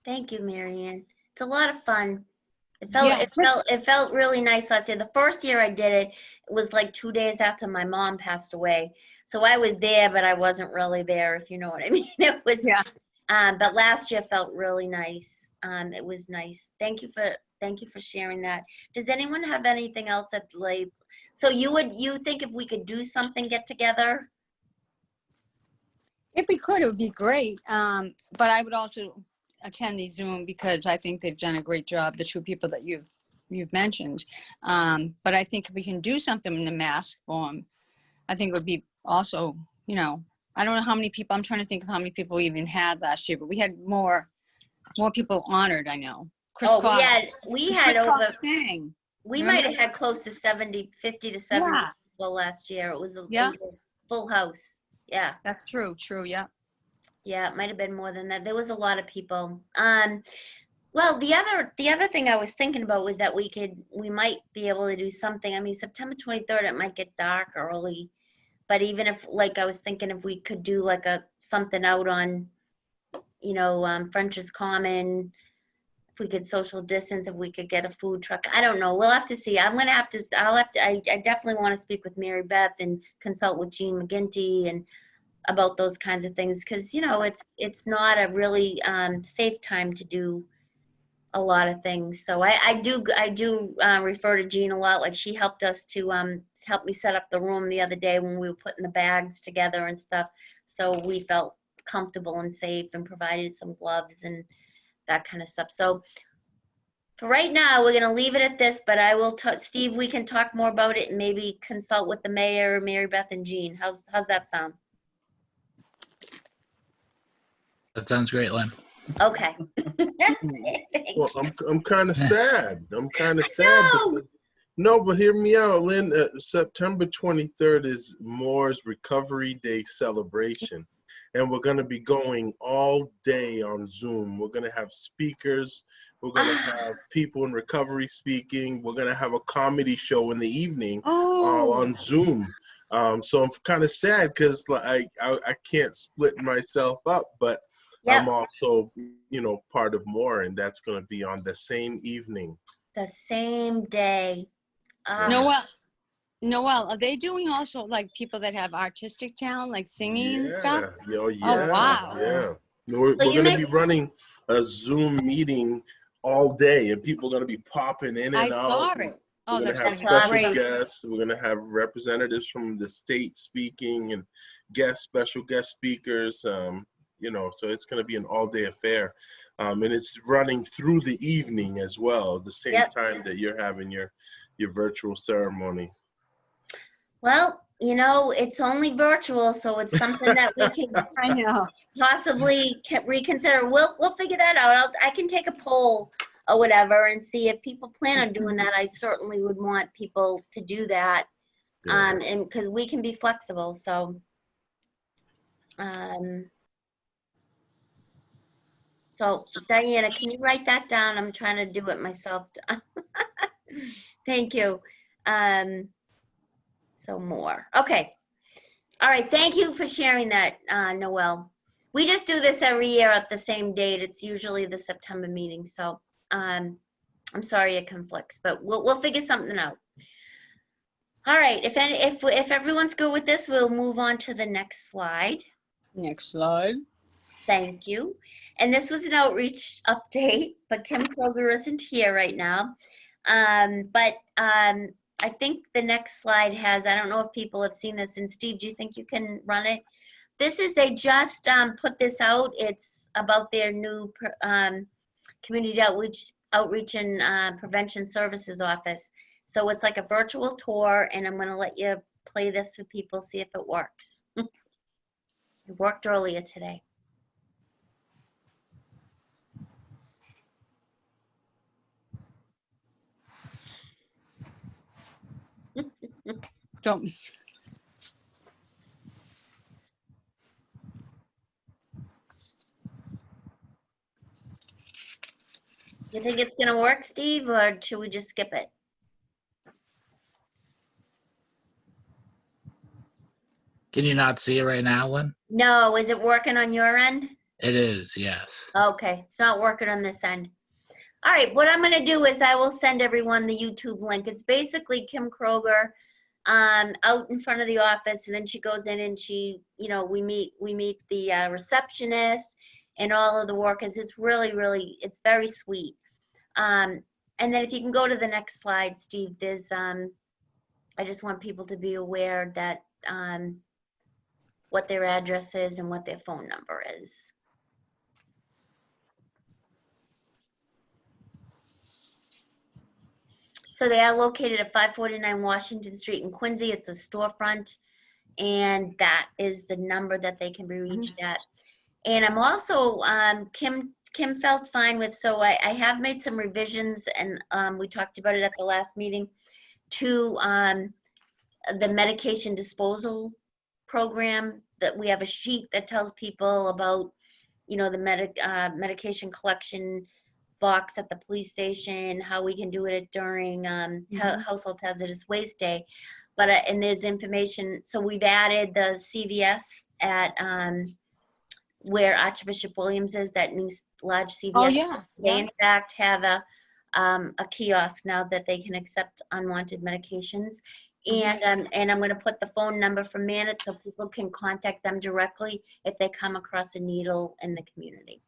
Thank you, Marianne. It's a lot of fun. It felt really nice last year. The first year I did it was like 2 days after my mom passed away. So I was there, but I wasn't really there, if you know what I mean. It was, but last year felt really nice. It was nice. Thank you for sharing that. Does anyone have anything else that so you think if we could do something, get together? If we could, it would be great. But I would also attend the Zoom because I think they've done a great job, the two people that you've mentioned. But I think if we can do something in the mask form, I think it would be also, I don't know how many people, I'm trying to think of how many people we even had last year, but we had more people honored, I know. Chris Cox. We had over, sang. We might have had close to 50 to 70 people last year. It was a full house. Yeah. That's true, yeah. Yeah, it might have been more than that. There was a lot of people. Well, the other thing I was thinking about was that we might be able to do something. I mean, September 23rd, it might get dark early, but even if, I was thinking if we could do something out on, French's Common, if we could social distance, if we could get a food truck. I don't know. We'll have to see. I definitely want to speak with Mary Beth and consult with Jean McGinty and about those kinds of things, because it's not a really safe time to do a lot of things. So I do refer to Jean a lot. Like, she helped us to help me set up the room the other day when we were putting the bags together and stuff, so we felt comfortable and safe, and provided some gloves and that kind of stuff. So for right now, we're going to leave it at this, but I will Steve, we can talk more about it and maybe consult with the mayor, Mary Beth, and Jean. How's that sound? That sounds great, Lynn. Okay. Well, I'm kind of sad. No, but hear me out, Lynn. September 23rd is Moore's Recovery Day celebration, and we're going to be going all day on Zoom. We're going to have speakers. We're going to have people in recovery speaking. We're going to have a comedy show in the evening, all on Zoom. So I'm kind of sad because I can't split myself up, but I'm also, part of Moore, and that's going to be on the same evening. The same day. Noelle, are they doing also people that have artistic talent, like singing and stuff? Oh, wow. Yeah. We're going to be running a Zoom meeting all day, and people are going to be popping in and out. I saw it. We're going to have special guests. We're going to have representatives from the state speaking and special guest speakers. So it's going to be an all-day affair. And it's running through the evening as well, the same time that you're having your virtual ceremony. Well, it's only virtual, so it's something that we can possibly reconsider. We'll figure that out. I can take a poll or whatever and see if people plan on doing that. I certainly would want people to do that, and because we can be flexible. So, so Diana, can you write that down? I'm trying to do it myself. Thank you. So more. Okay. All right. Thank you for sharing that, Noelle. We just do this every year at the same date. It's usually the September meeting. So I'm sorry it conflicts, but we'll figure something out. All right. If everyone's good with this, we'll move on to the next slide. Next slide. Thank you. And this was an outreach update, but Kim Kroger isn't here right now. I think the next slide has, I don't know if people have seen this, and Steve, do you think you can run it? They just put this out. It's about their new community outreach and prevention services office. So it's like a virtual tour, and I'm going to let you play this with people, see if it works. It worked earlier today. Don't, You think it's gonna work, Steve, or should we just skip it? Can you not see it right now, Lynn? No, is it working on your end? It is, yes. Okay, it's not working on this end. All right, what I'm gonna do is I will send everyone the YouTube link. It's basically Kim Kroger out in front of the office, and then she goes in and she, we meet the receptionist and all of the workers. It's really, it's very sweet. And then if you can go to the next slide, Steve, there's, I just want people to be aware that what their address is and what their phone number is. So they are located at 549 Washington Street in Quincy. It's a storefront, and that is the number that they can be reached at. And I'm also, Kim felt fine with, so I have made some revisions, and we talked about it at the last meeting, to the medication disposal program, that we have a sheet that tells people about, the medication collection box at the police station, how we can do it during Household Hazardous Waste Day. But, and there's information, so we've added the CVS at where Archbishop Williams is, that new large CVS. oh, yeah. They yeah. in fact have a kiosk now that they can accept unwanted medications. And I'm going to put the phone number for Manette so people can contact them directly if they come across a needle in the community.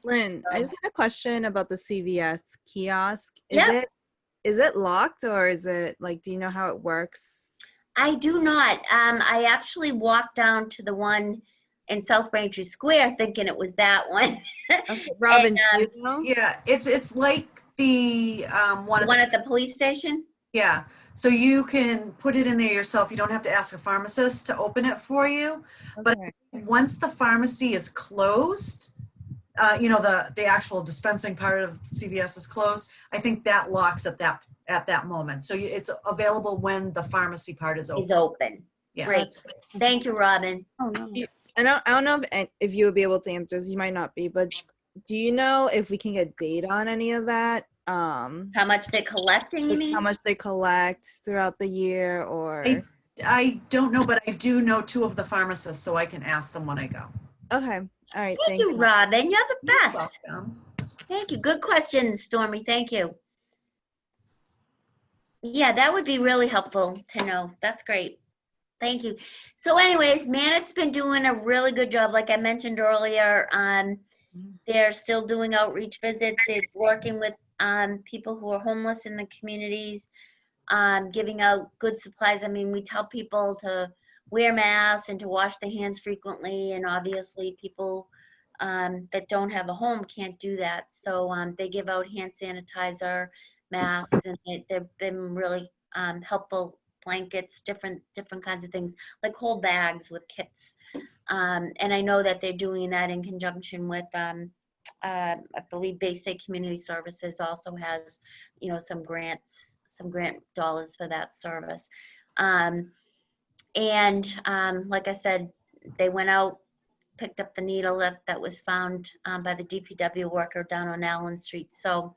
Lynn, I just had a question about the CVS kiosk. Yeah. Is it locked, or is it like, do you know how it works? I do not. I actually walked down to the one in South Braintree Square thinking it was that one. Okay, Robin, And, do you know? Yeah, it's like the one. The one at the police station? Yeah, so you can put it in there yourself. You don't have to ask a pharmacist to open it for you. But Okay. once the pharmacy is closed, the actual dispensing part of CVS is closed, I think that locks at that moment. So it's available when the pharmacy part is Is open. open. Yeah. Great. Thank you, Robin. Oh, no. I don't know if you would be able to answer this. You might not be, but do you know if we can get data on any of that? How much they're collecting, you Like mean? how much they collect throughout the year, or I don't know, but I do know 2 of the pharmacists, so I can ask them when I go. okay, all right, Thank you, Robin. You're the You're best. welcome. Thank you. Good question, Stormy. Thank you. Yeah, that would be really helpful to know. That's great. Thank you. So anyways, Manette's been doing a really good job. Like I mentioned earlier, they're still doing outreach visits. They're working with people who are homeless in the communities, giving out good supplies. I mean, we tell people to wear masks and to wash their hands frequently. And obviously people that don't have a home can't do that. So they give out hand sanitizer, masks, and they've been really helpful. Blankets, different kinds of things, like whole bags with kits. And I know that they're doing that in conjunction with, I believe Bay State Community Services also has, some grant dollars for that service. And like I said, they went out, picked up the needle that was found by the DPW worker down on Allen Street. So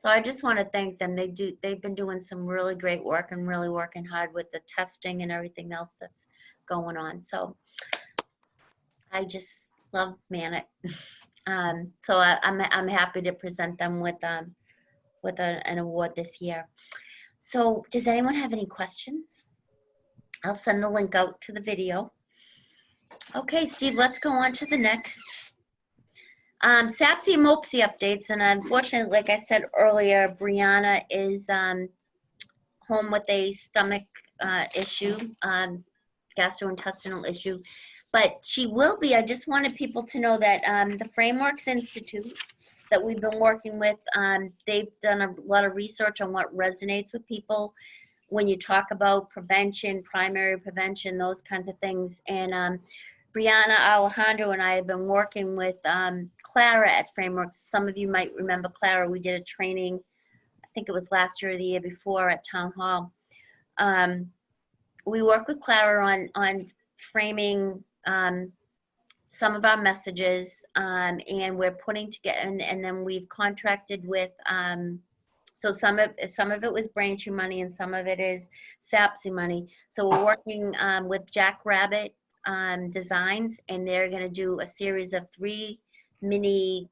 I just want to thank them. They've been doing some really great work and really working hard with the testing and everything else that's going on. So I just love Manette. So I'm happy to present them with an award this year. So does anyone have any questions? I'll send the link out to the video. Okay, Steve, let's go on to the next. SAPSI and MOPSI updates, and unfortunately, like I said earlier, Brianna is home with a stomach issue, gastrointestinal issue, but she will be. I just wanted people to know that the Frameworks Institute that we've been working with, they've done a lot of research on what resonates with people when you talk about prevention, primary prevention, those kinds of things. And Brianna Alejandro and I have been working with Clara at Frameworks. Some of you might remember Clara. We did a training, I think it was last year or the year before, at Town Hall. we work with Clara on framing some of our messages, and we're putting together, and then we've contracted with, so some of it was Braintree money and some of it is SAPSI money. So we're working with Jack Rabbit Designs, and they're going to do a series of 3 mini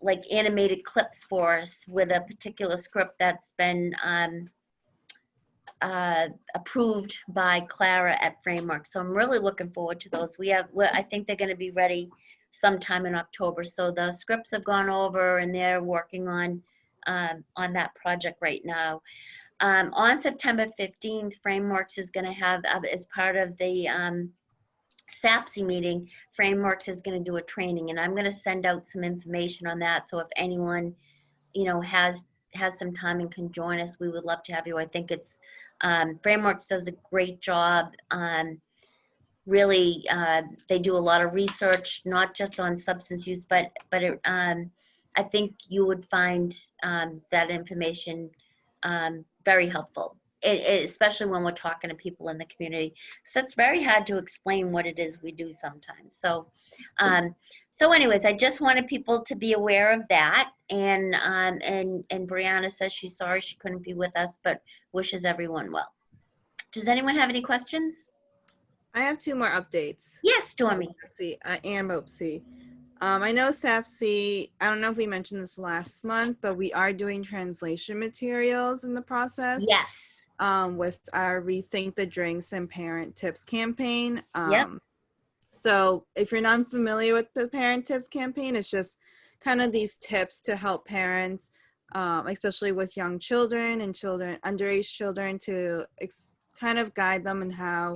like animated clips for us with a particular script that's been approved by Clara at Framework. So I'm really looking forward to those. I think they're going to be ready sometime in October. So the scripts have gone over and they're working on that project right now. On September 15th, Frameworks is going to have, as part of the SAPSI meeting, Frameworks is going to do a training, and I'm going to send out some information on that. So if anyone, has some time and can join us, we would love to have you. I think it's Frameworks does a great job. Really, they do a lot of research, not just on substance use, but I think you would find that information very helpful. Especially when we're talking to people in the community. So it's very hard to explain what it is we do sometimes. So, so anyways, I just wanted people to be aware of that. And Brianna says she's sorry she couldn't be with us, but wishes everyone well. Does anyone have any questions? I have 2 more updates. Yes, Stormy. SAPSI, and MOPSI. I know SAPSI, I don't know if we mentioned this last month, but we are doing translation materials in the process. Yes. With our Rethink the Drinks and Parent Tips campaign. Yep. So if you're not familiar with the Parent Tips campaign, it's just kind of these tips to help parents, especially with young children and underage children, to kind of guide them in how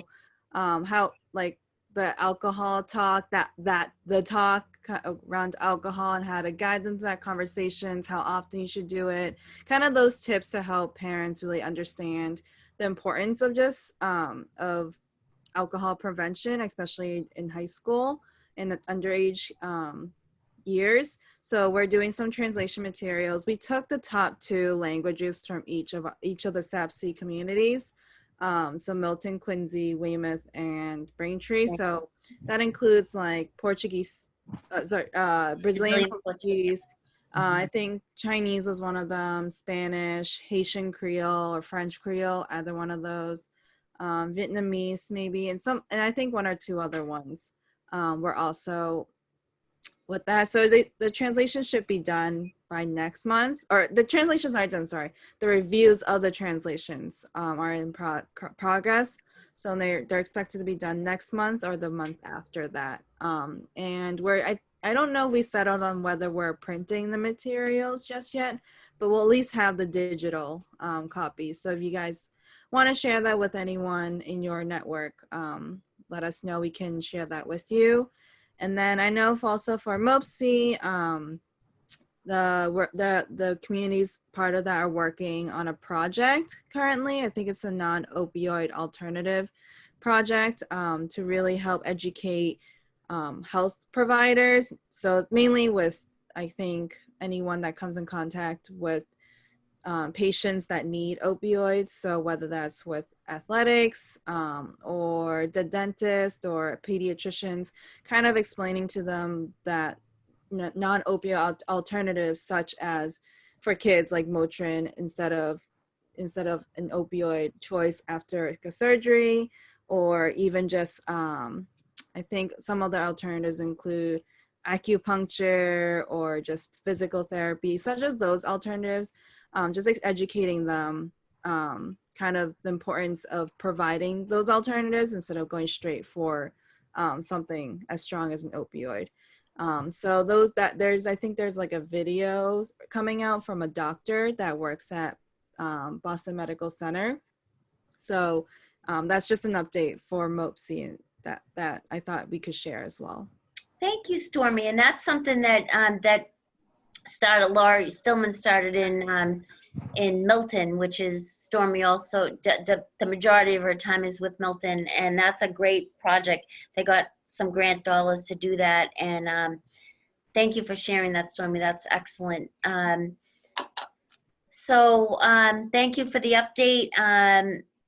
like the alcohol talk, the talk around alcohol and how to guide them to that conversations, how often you should do it, kind of those tips to help parents really understand the importance of just of alcohol prevention, especially in high school and at underage years. So we're doing some translation materials. We took the top 2 languages from each of the SAPSI communities. So Milton, Quincy, Weymouth, and Braintree. So that includes like Portuguese, Brazilian Portuguese. I think Chinese was one of them, Spanish, Haitian Creole, or French Creole, either one of those. Vietnamese maybe, and I think 1 or 2 other ones were also with that. So the translation should be done by next month, or the translations are done, sorry. The reviews of the translations are in progress. So they're expected to be done next month or the month after that. And I don't know if we settled on whether we're printing the materials just yet, but we'll at least have the digital copies. So if you guys want to share that with anyone in your network, let us know. We can share that with you. And then I know also for MOPSI, the communities part of that are working on a project currently. I think it's a non-opioid alternative project to really help educate health providers. So it's mainly with, I think, anyone that comes in contact with patients that need opioids. So whether that's with athletics or the dentist or pediatricians, kind of explaining to them that non-opioid alternatives such as for kids like Motrin instead of an opioid choice after a surgery, or even just I think some other alternatives include acupuncture or just physical therapy, such as those alternatives. Just educating them kind of the importance of providing those alternatives instead of going straight for something as strong as an opioid. So I think there's like a video coming out from a doctor that works at Boston Medical Center. So that's just an update for MOPSI that I thought we could share as well. Thank you, Stormy. And that's something that Laurie Stillman started in Milton, which is Stormy also, the majority of her time is with Milton, and that's a great project. They got some grant dollars to do that, and thank you for sharing that, Stormy. That's excellent. So thank you for the update.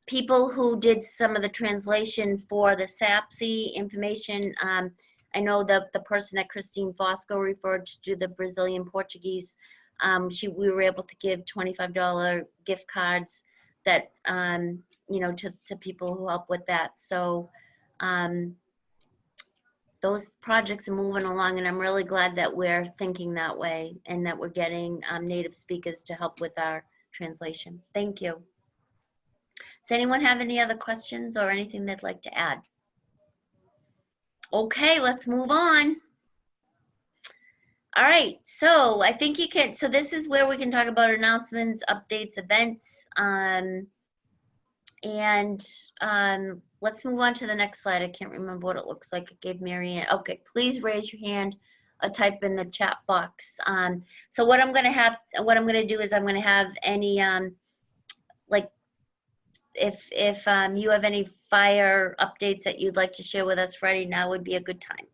people who did some of the translation for the SAPSI information. I know that the person that Christine Fosco referred to do the Brazilian Portuguese, we were able to give $25 gift cards that, you know, to people who help with that. So those projects are moving along, and I'm really glad that we're thinking that way and that we're getting native speakers to help with our translation. Thank you. Does anyone have any other questions or anything they'd like to add? Okay, let's move on. All right, so I think you can, so this is where we can talk about announcements, updates, events, let's move on to the next slide. I can't remember what it looks like. It gave Marianne. Okay, please raise your hand or type in the chat box. So what I'm gonna do is I'm gonna have any, like, if you have any fire updates that you'd like to share with us, Freddie, now would be a good time.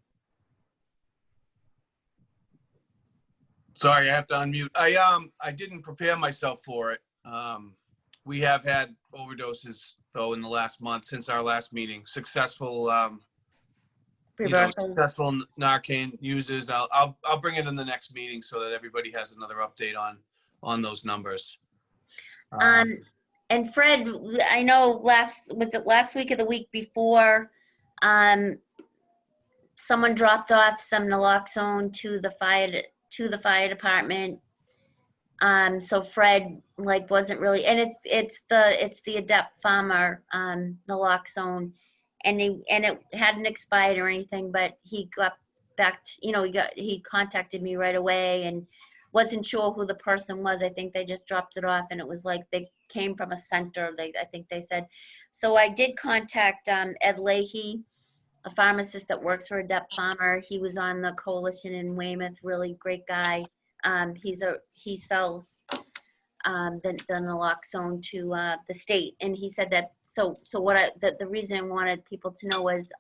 Sorry, I have to unmute. I didn't prepare myself for it. We have had overdoses though in the last month since our last meeting. Successful, successful Narcan users. I'll bring it in the next meeting so that everybody has another update on those numbers. And Fred, I know was it last week or the week before, someone dropped off some naloxone to the fire department. So Fred wasn't really, and it's the Adept Farmer naloxone, and it hadn't expired or anything, but he got back to, he contacted me right away and wasn't sure who the person was. I think they just dropped it off, and it was like they came from a center, I think they said. So I did contact Ed Leahy, a pharmacist that works for Adept Farmer. He was on the coalition in Weymouth, really great guy. He sells the naloxone to the state, and he said that, so the reason I wanted people to know was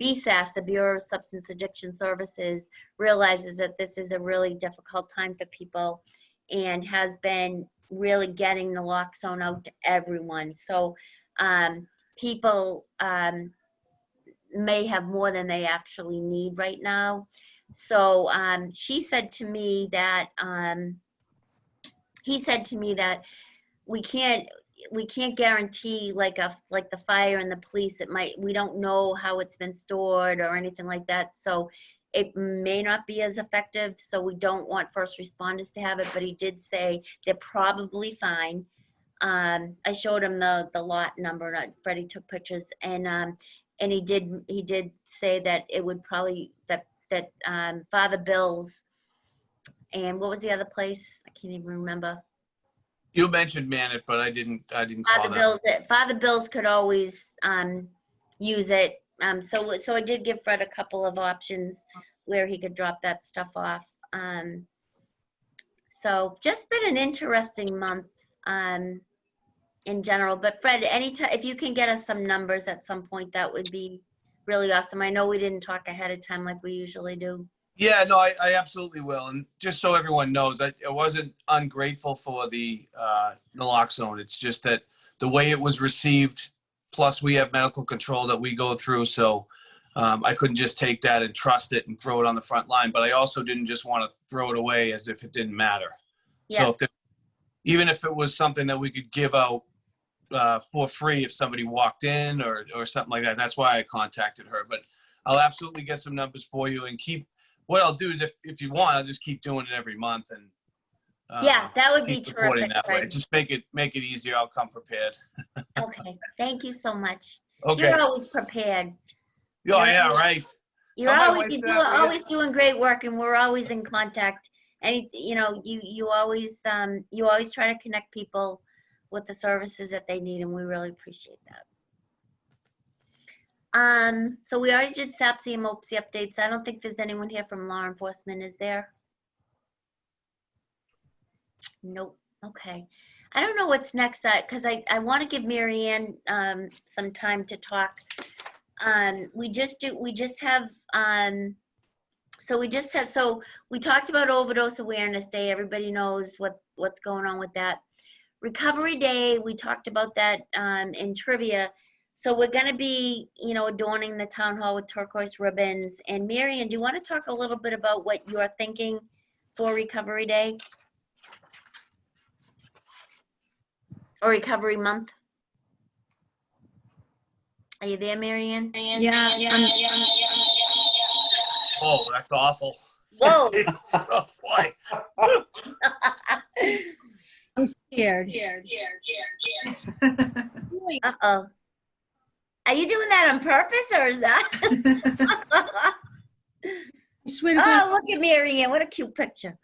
BSAS, the Bureau of Substance Addiction Services, realizes that this is a really difficult time for people and has been really getting naloxone out to everyone. So people may have more than they actually need right now. So he said to me that we can't guarantee like the fire and the police. We don't know how it's been stored or anything like that. So it may not be as effective. So we don't want first responders to have it, but he did say they're probably fine. I showed him the lot number. Freddie took pictures, and he did say that it would probably, that Father Bill's, and what was the other place? I can't even remember. You mentioned Manit, but I didn't call that. Father Bill's could always use it. So I did give Fred a couple of options where he could drop that stuff off. So just been an interesting month in general. But Fred, anytime, if you can get us some numbers at some point, that would be really awesome. I know we didn't talk ahead of time like we usually do. Yeah, no, I absolutely will. And just so everyone knows, I wasn't ungrateful for the naloxone. It's just that the way it was received, plus we have medical control that we go through. So I couldn't just take that and trust it and throw it on the front line. But I also didn't just want to throw it away as if it didn't matter. Yeah. So even if it was something that we could give out for free if somebody walked in or something like that, that's why I contacted her. But I'll absolutely get some numbers for you and what I'll do is if you want, I'll just keep doing it every month and yeah, that would be terrific. That way. Just make it easier. I'll come prepared. Okay, thank you so much. Okay. You're always prepared. Oh yeah, right. You're always doing great work, and we're always in contact. And you always try to connect people with the services that they need, and we really appreciate that. So we already did SAPSI and MOPSI updates. I don't think there's anyone here from law enforcement, is there? Nope. Okay. I don't know what's next, because I want to give Marianne some time to talk. We talked about Overdose Awareness Day. Everybody knows what's going on with that. Recovery Day, we talked about that in trivia. So we're gonna be, adorning the town hall with turquoise ribbons. And Marion, do you want to talk a little bit about what you're thinking for Recovery Day? Or Recovery Month? Are you there, Marion? Yeah, Oh, that's awful. Whoa. Oh, boy. I'm scared. Uh-oh. Are you doing that on purpose or is that? I swear to God. Oh, look at Marianne. What a cute picture.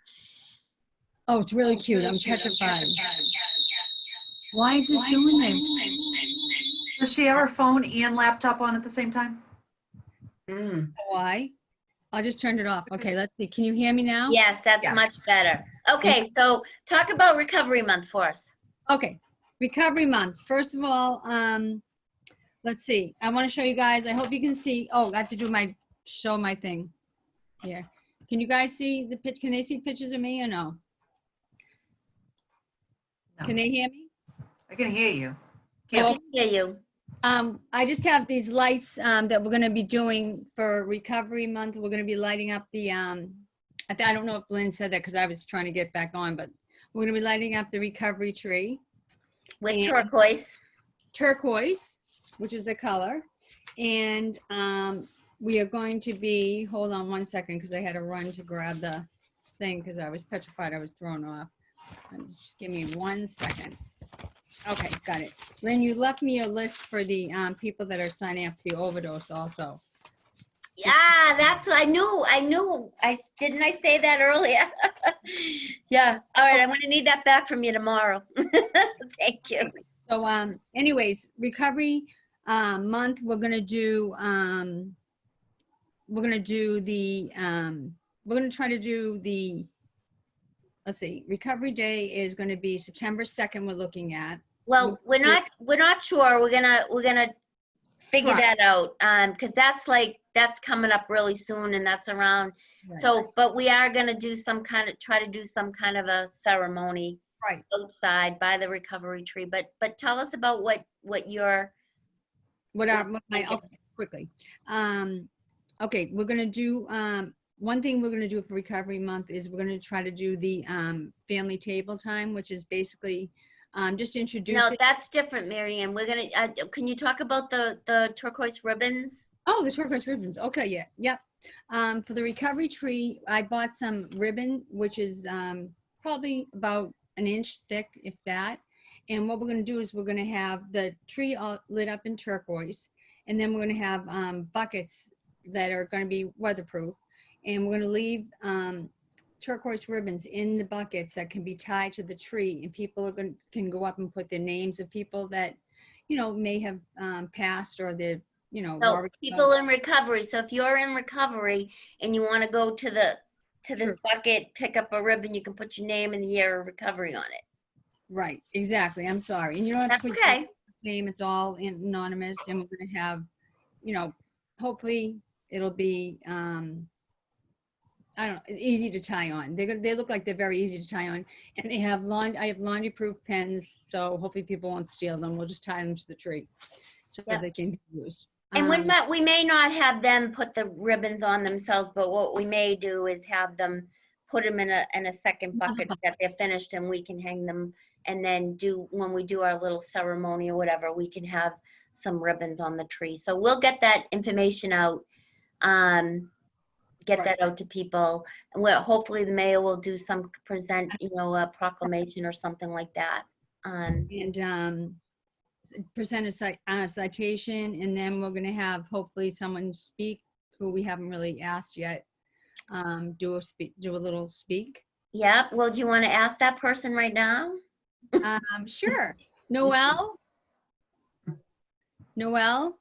Oh, it's really cute. I'm petrified. Why is this doing this? Does she have her phone and laptop on at the same time? Why? I just turned it off. Okay, let's see. Can you hear me now? Yes, that's Yes. much better. Okay, so talk about Recovery Month for us. Okay, Recovery Month. First of all, let's see. I want to show you guys. I hope you can see. Oh, I have to do show my thing here. Can you guys see the pitch? Can they see pictures of me or no? No. Can they hear me? I can hear you. I Can't can hear you. I just have these lights that we're going to be doing for Recovery Month. We're going to be lighting up the, I don't know if Lynn said that because I was trying to get back on, but we're going to be lighting up the recovery tree. With And- turquoise. Which is the color. And we are going to be, hold on one second because I had to run to grab the thing because I was petrified I was thrown off. Just give me 1 second. Okay, got it. Lynn, you left me a list for the people that are signing up for the overdose also. Yeah, that's what I knew. Didn't I say that earlier? Yeah. All right, I'm going to need that back from you tomorrow. Thank you. So anyways, Recovery Month, we're going to try to do the, let's see, Recovery Day is going to be September 2nd we're looking at. Well, we're not sure. We're gonna figure Right. that out. Because that's coming up really soon and that's around. Right. So, but we are gonna try to do some kind of a ceremony Right. outside by the recovery tree. But tell us about what your, Okay, quickly. Okay, we're gonna do, one thing we're gonna do for Recovery Month is we're gonna try to do the family table time, which is basically just introduce no, it. that's different, Marianne. We're gonna, can you talk about the turquoise ribbons? Oh, the turquoise ribbons. Okay, yeah, yep. For the recovery tree, I bought some ribbon, which is probably about an inch thick, if that. And what we're gonna do is we're gonna have the tree all lit up in turquoise, and then we're gonna have buckets that are gonna be weatherproof. And we're gonna leave turquoise ribbons in the buckets that can be tied to the tree, and people can go up and put their names of people that, may have passed or they're, So worried people about. in recovery. So if you're in recovery and you want to go to this Sure. bucket, pick up a ribbon, you can put your name and the year of recovery on it. Right, exactly. I'm sorry. And you don't have That's to put your okay. name, it's all anonymous, and we're gonna have, hopefully it'll be, I don't know, easy to tie on. They look like they're very easy to tie on. And I have laundry proof pens, so hopefully people won't steal them. We'll just tie them to the tree so Yep. they can be used. And we may not have them put the ribbons on themselves, but what we may do is have them put them in a second bucket that they're finished, and we can hang them. And then when we do our little ceremony or whatever, we can have some ribbons on the tree. So we'll get that information out, get Right. that out to people. And hopefully the mayor will do present, a proclamation or something like that. And present a citation, and then we're gonna have hopefully someone speak who we haven't really asked yet. Do a little speak. Yeah, well, do you want to ask that person right now? Sure. Noel? Noel?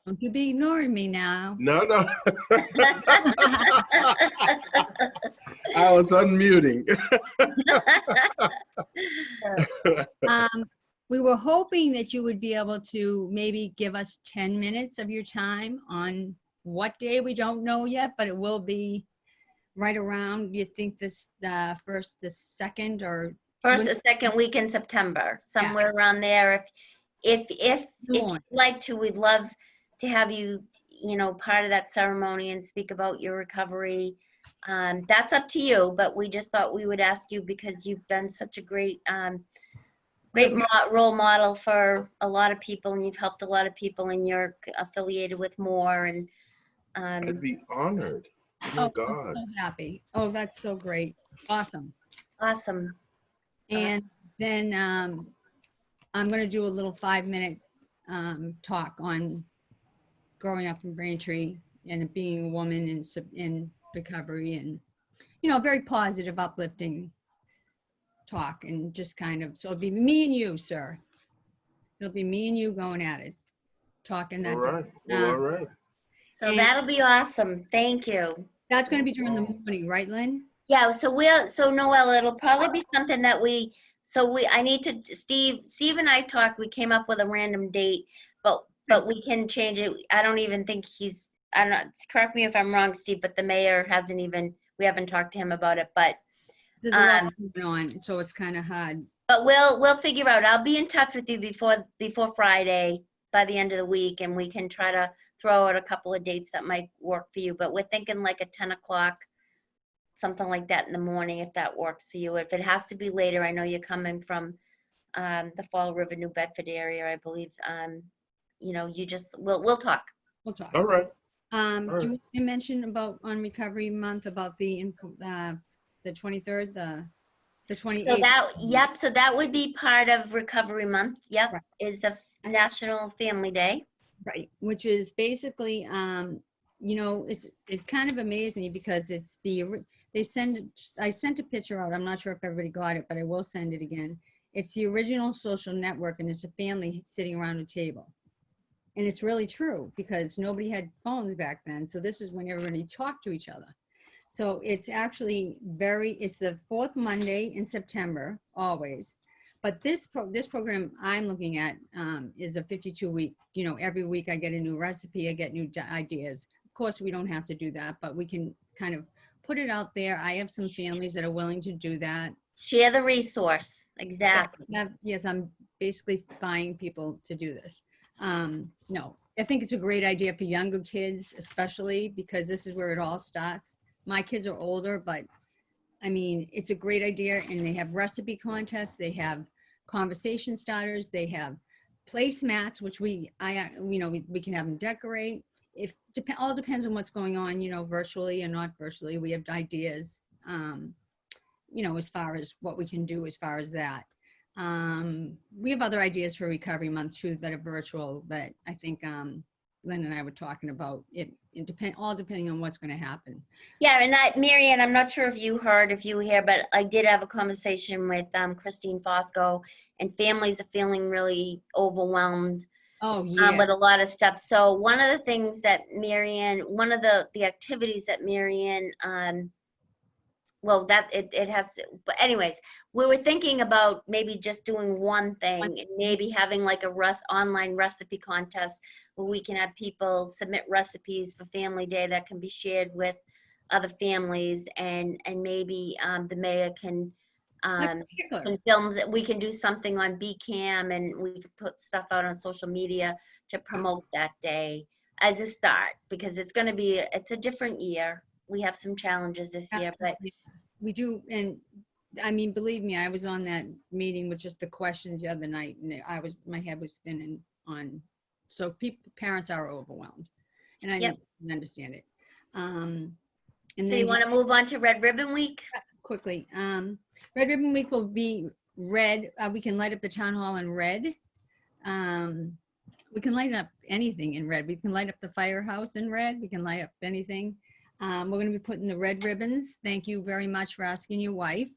Don't you be ignoring me now. No. I was unmuting. We were hoping that you would be able to maybe give us 10 minutes of your time on what day, we don't know yet, but it will be right around, you think the 2nd or First or second week in September, somewhere around there. If you'd like to, we'd love to have you, part of that ceremony and speak about your recovery. That's up to you, but we just thought we would ask you because you've been such a great role model for a lot of people, and you've helped a lot of people, and you're affiliated with more. And I'd be honored. Oh my God. I'm so happy. Oh, that's so great. Awesome. Awesome. And then I'm going to do a little 5-minute talk on growing up in Braintree and being a woman in recovery, and very positive, uplifting talk, and just kind of, so it'll be me and you, sir. It'll be me and you going at it, talking that. All right. Well, all right. So that'll be awesome. Thank you. That's going to be during the morning, right, Lynn? Yeah. So Noelle, it'll probably be something that Steve and I talked, we came up with a random date, but we can change it. I don't even think I don't know, correct me if I'm wrong, Steve, but the mayor we haven't talked to him about it, but. There's a lot going on, so it's kind of hard. But we'll figure out. I'll be in touch with you before Friday, by the end of the week, and we can try to throw out a couple of dates that might work for you. But we're thinking like a 10 o'clock, something like that in the morning, if that works for you. If it has to be later, I know you're coming from the Fall River, New Bedford area, I believe. We'll talk. We'll talk. All right. Do you want to mention about on Recovery Month about the 23rd, the 28th? So that would be part of Recovery Month. Yep, right. Is the National Family Day. Right, which is basically, it's kind of amazing because it's I sent a picture out. I'm not sure if everybody got it, but I will send it again. It's the original social network, and it's a family sitting around a table. And it's really true because nobody had phones back then. So this is when everybody talked to each other. So it's actually it's the fourth Monday in September, always. But this program I'm looking at is a 52-week, every week I get a new recipe, I get new ideas. Of course, we don't have to do that, but we can kind of put it out there. I have some families that are willing to do that. Share the resource. Exactly. Yes, I'm basically buying people to do this. No, I think it's a great idea for younger kids, especially because this is where it all starts. My kids are older, but I mean, it's a great idea, and they have recipe contests, they have conversation starters, they have placemats, which we can have them decorate. All depends on what's going on, virtually and not virtually. We have ideas, as far as what we can do as far as that. We have other ideas for Recovery Month too that are virtual that I think Lynn and I were talking about. All depending on what's going to happen. Yeah, and Marianne, I'm not sure if you were here, but I did have a conversation with Christine Fosco, and families are feeling really overwhelmed. Oh, yeah. With a lot of stuff. So one of the things that one of the activities that Marianne, it has, but anyways, we were thinking about maybe just doing one thing, and maybe having like a online recipe contest where we can have people submit recipes for Family Day that can be shared with other families, and maybe the mayor can film that. We can do something on BCam, and we could put stuff out on social media to promote that day as a start, because it's a different year. We have some challenges this year, but we do. And I mean, believe me, I was on that meeting with just the questions the other night, and my head was spinning on. So parents are overwhelmed, and I understand it. And so then you want to move on to Red Ribbon Week? Quickly. Red Ribbon Week will be red. We can light up the town hall in red. We can light up anything in red. We can light up the firehouse in red. We can light up anything. We're going to be putting the red ribbons. Thank you very much for asking your wife.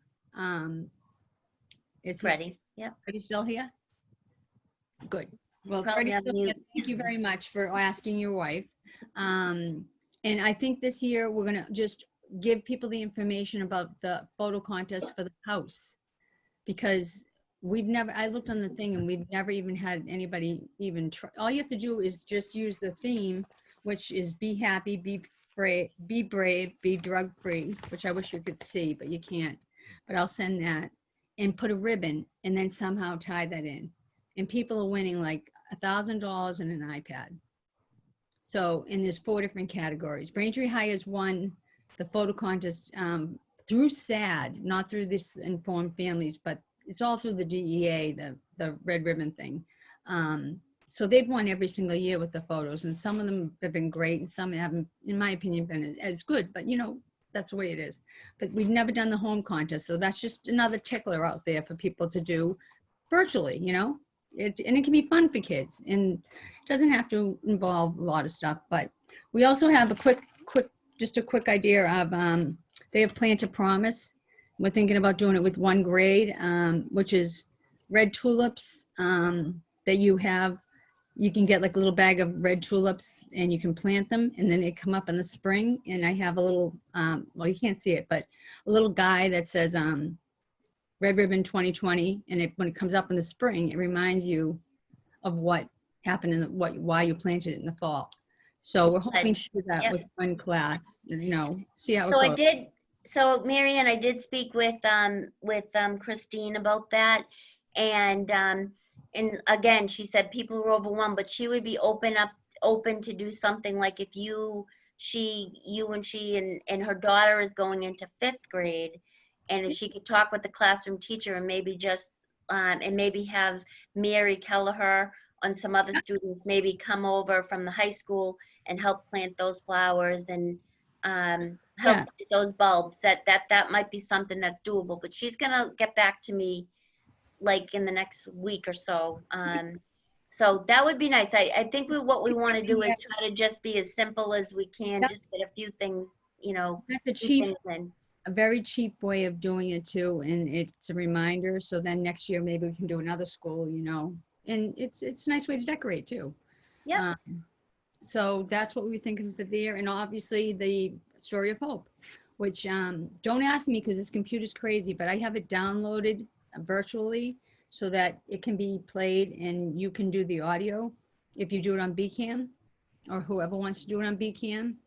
Is Freddie? Yeah. Freddie still here? Good. Well, Freddie, thank you very much for asking your wife. And I think this year we're going to just give people the information about the photo contest for the house, because I looked on the thing and we've never even had anybody even try. All you have to do is just use the theme, which is be happy, be brave, be drug free, which I wish you could see, but you can't. But I'll send that. and put a ribbon and then somehow tie that in. And people are winning like $1,000 and an iPad. So, and there's 4 different categories. Braintree High has won the photo contest through SAD, not through this Informed Families, but it's all through the DEA, the red ribbon thing. So they've won every single year with the photos, and some of them have been great and some haven't, in my opinion, been as good, but you know, that's the way it is. But we've never done the home contest, so that's just another tickler out there for people to do virtually, you know? And it can be fun for kids, and it doesn't have to involve a lot of stuff. But we also have a quick idea of, they have Plan to Promise. We're thinking about doing it with 1 grade, which is red tulips that you can get like a little bag of red tulips and you can plant them, and then they come up in the spring. And I have a little, well, you can't see it, but a little guy that says, Red Ribbon 2020, and when it comes up in the spring, it reminds you of what happened in why you planted it in the fall. So we're hoping to do that with 1 class, you know, see how it goes. So Marianne, I did speak with Christine about that, and again, she said people were overwhelmed, but she would be open to do something like if you and she and her daughter is going into 5th grade. And if she could talk with the classroom teacher and maybe just, and maybe have Mary Kelleher and some other students maybe come over from the high school and help plant those flowers and help plant those bulbs, that might be something that's doable. But she's gonna get back to me like in the next week or so. So that would be nice. I think what we want to do is try to just be as simple as we can, just get a few things, you know. That's a very cheap way of doing it too, and it's a reminder. So then next year maybe we can do another school, you know, and it's a nice way to decorate too. Yeah. So that's what we were thinking for there, and obviously the Story of Hope, which don't ask me because this computer's crazy, but I have it downloaded virtually so that it can be played and you can do the audio if you do it on BCam, or whoever wants to do it on BCam,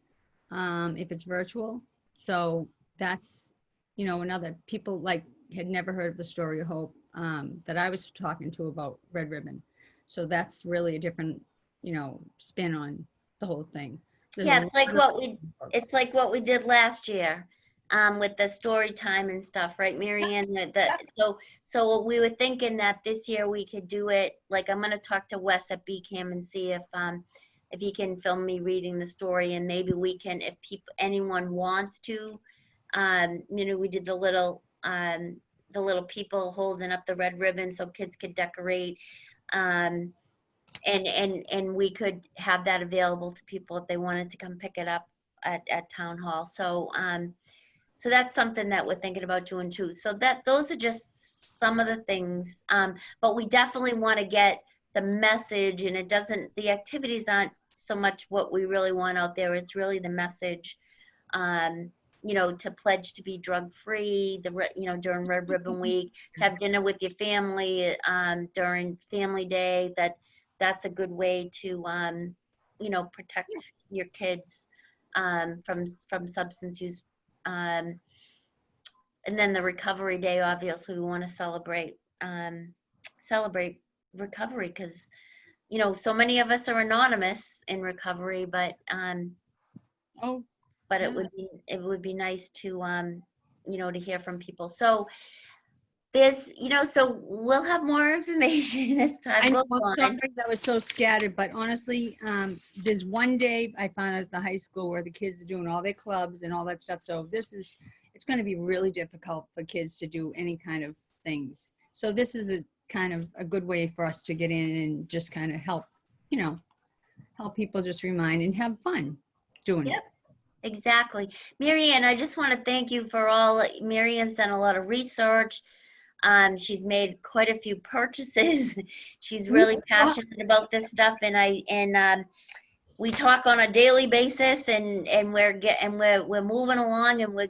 if it's virtual. So that's, you know, another people like had never heard of the Story of Hope that I was talking to about Red Ribbon. So that's really a different, you know, spin on the whole thing. Yeah, it's like what we did last year with the story time and stuff, right, Marianne? So we were thinking that this year we could do it. Like I'm gonna talk to Wes at BCam and see if he can film me reading the story, and maybe we can, if anyone wants to. You know, we did the little people holding up the red ribbon so kids could decorate, and we could have that available to people if they wanted to come pick it up at town hall. So so that's something that we're thinking about doing too. So those are just some of the things, but we definitely want to get the message, and the activities aren't so much what we really want out there. It's really the message. You know, to pledge to be drug-free, you know, during Red Ribbon Week, to have dinner with your family during Family Day. That's a good way to, you know, protect your kids from substance use. And then the Recovery Day, obviously, we want to celebrate recovery because, you know, so many of us are anonymous in recovery, but it would be nice to you know, to hear from people. So there's, you know, so we'll have more information as time goes on. Sorry that was so scattered, but honestly, there's one day I found out at the high school where the kids are doing all their clubs and all that stuff. So it's going to be really difficult for kids to do any kind of things. So this is a kind of a good way for us to get in and just kind of help, you know, help people just remind and have fun doing it. Exactly. Marianne, I just want to thank you for Marianne's done a lot of research. She's made quite a few purchases. She's really passionate about this stuff, and we talk on a daily basis, and we're moving along, and we'll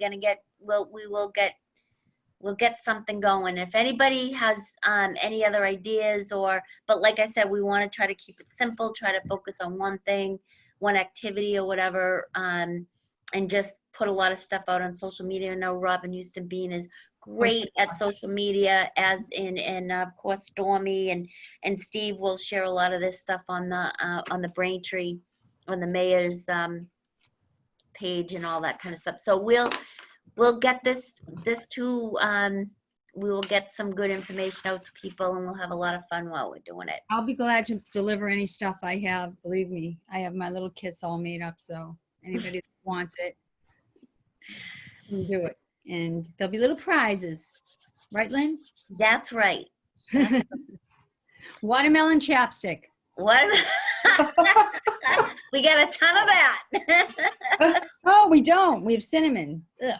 get something going. If anybody has any other ideas, but like I said, we want to try to keep it simple, try to focus on one thing, one activity or whatever, and just put a lot of stuff out on social media. I know Robin Houston Bean is great at social media, as and of course Stormy and Steve will share a lot of this stuff on the Braintree, on the mayor's page and all that kind of stuff. So we'll get this to we will get some good information out to people, and we'll have a lot of fun while we're doing it. I'll be glad to deliver any stuff I have. Believe me, I have my little kits all made up, so anybody that wants it can do it. And there'll be little prizes. Right, Lynn? That's right. Watermelon chapstick. What? We got a ton of that. Oh, we don't. We have cinnamon. Ugh.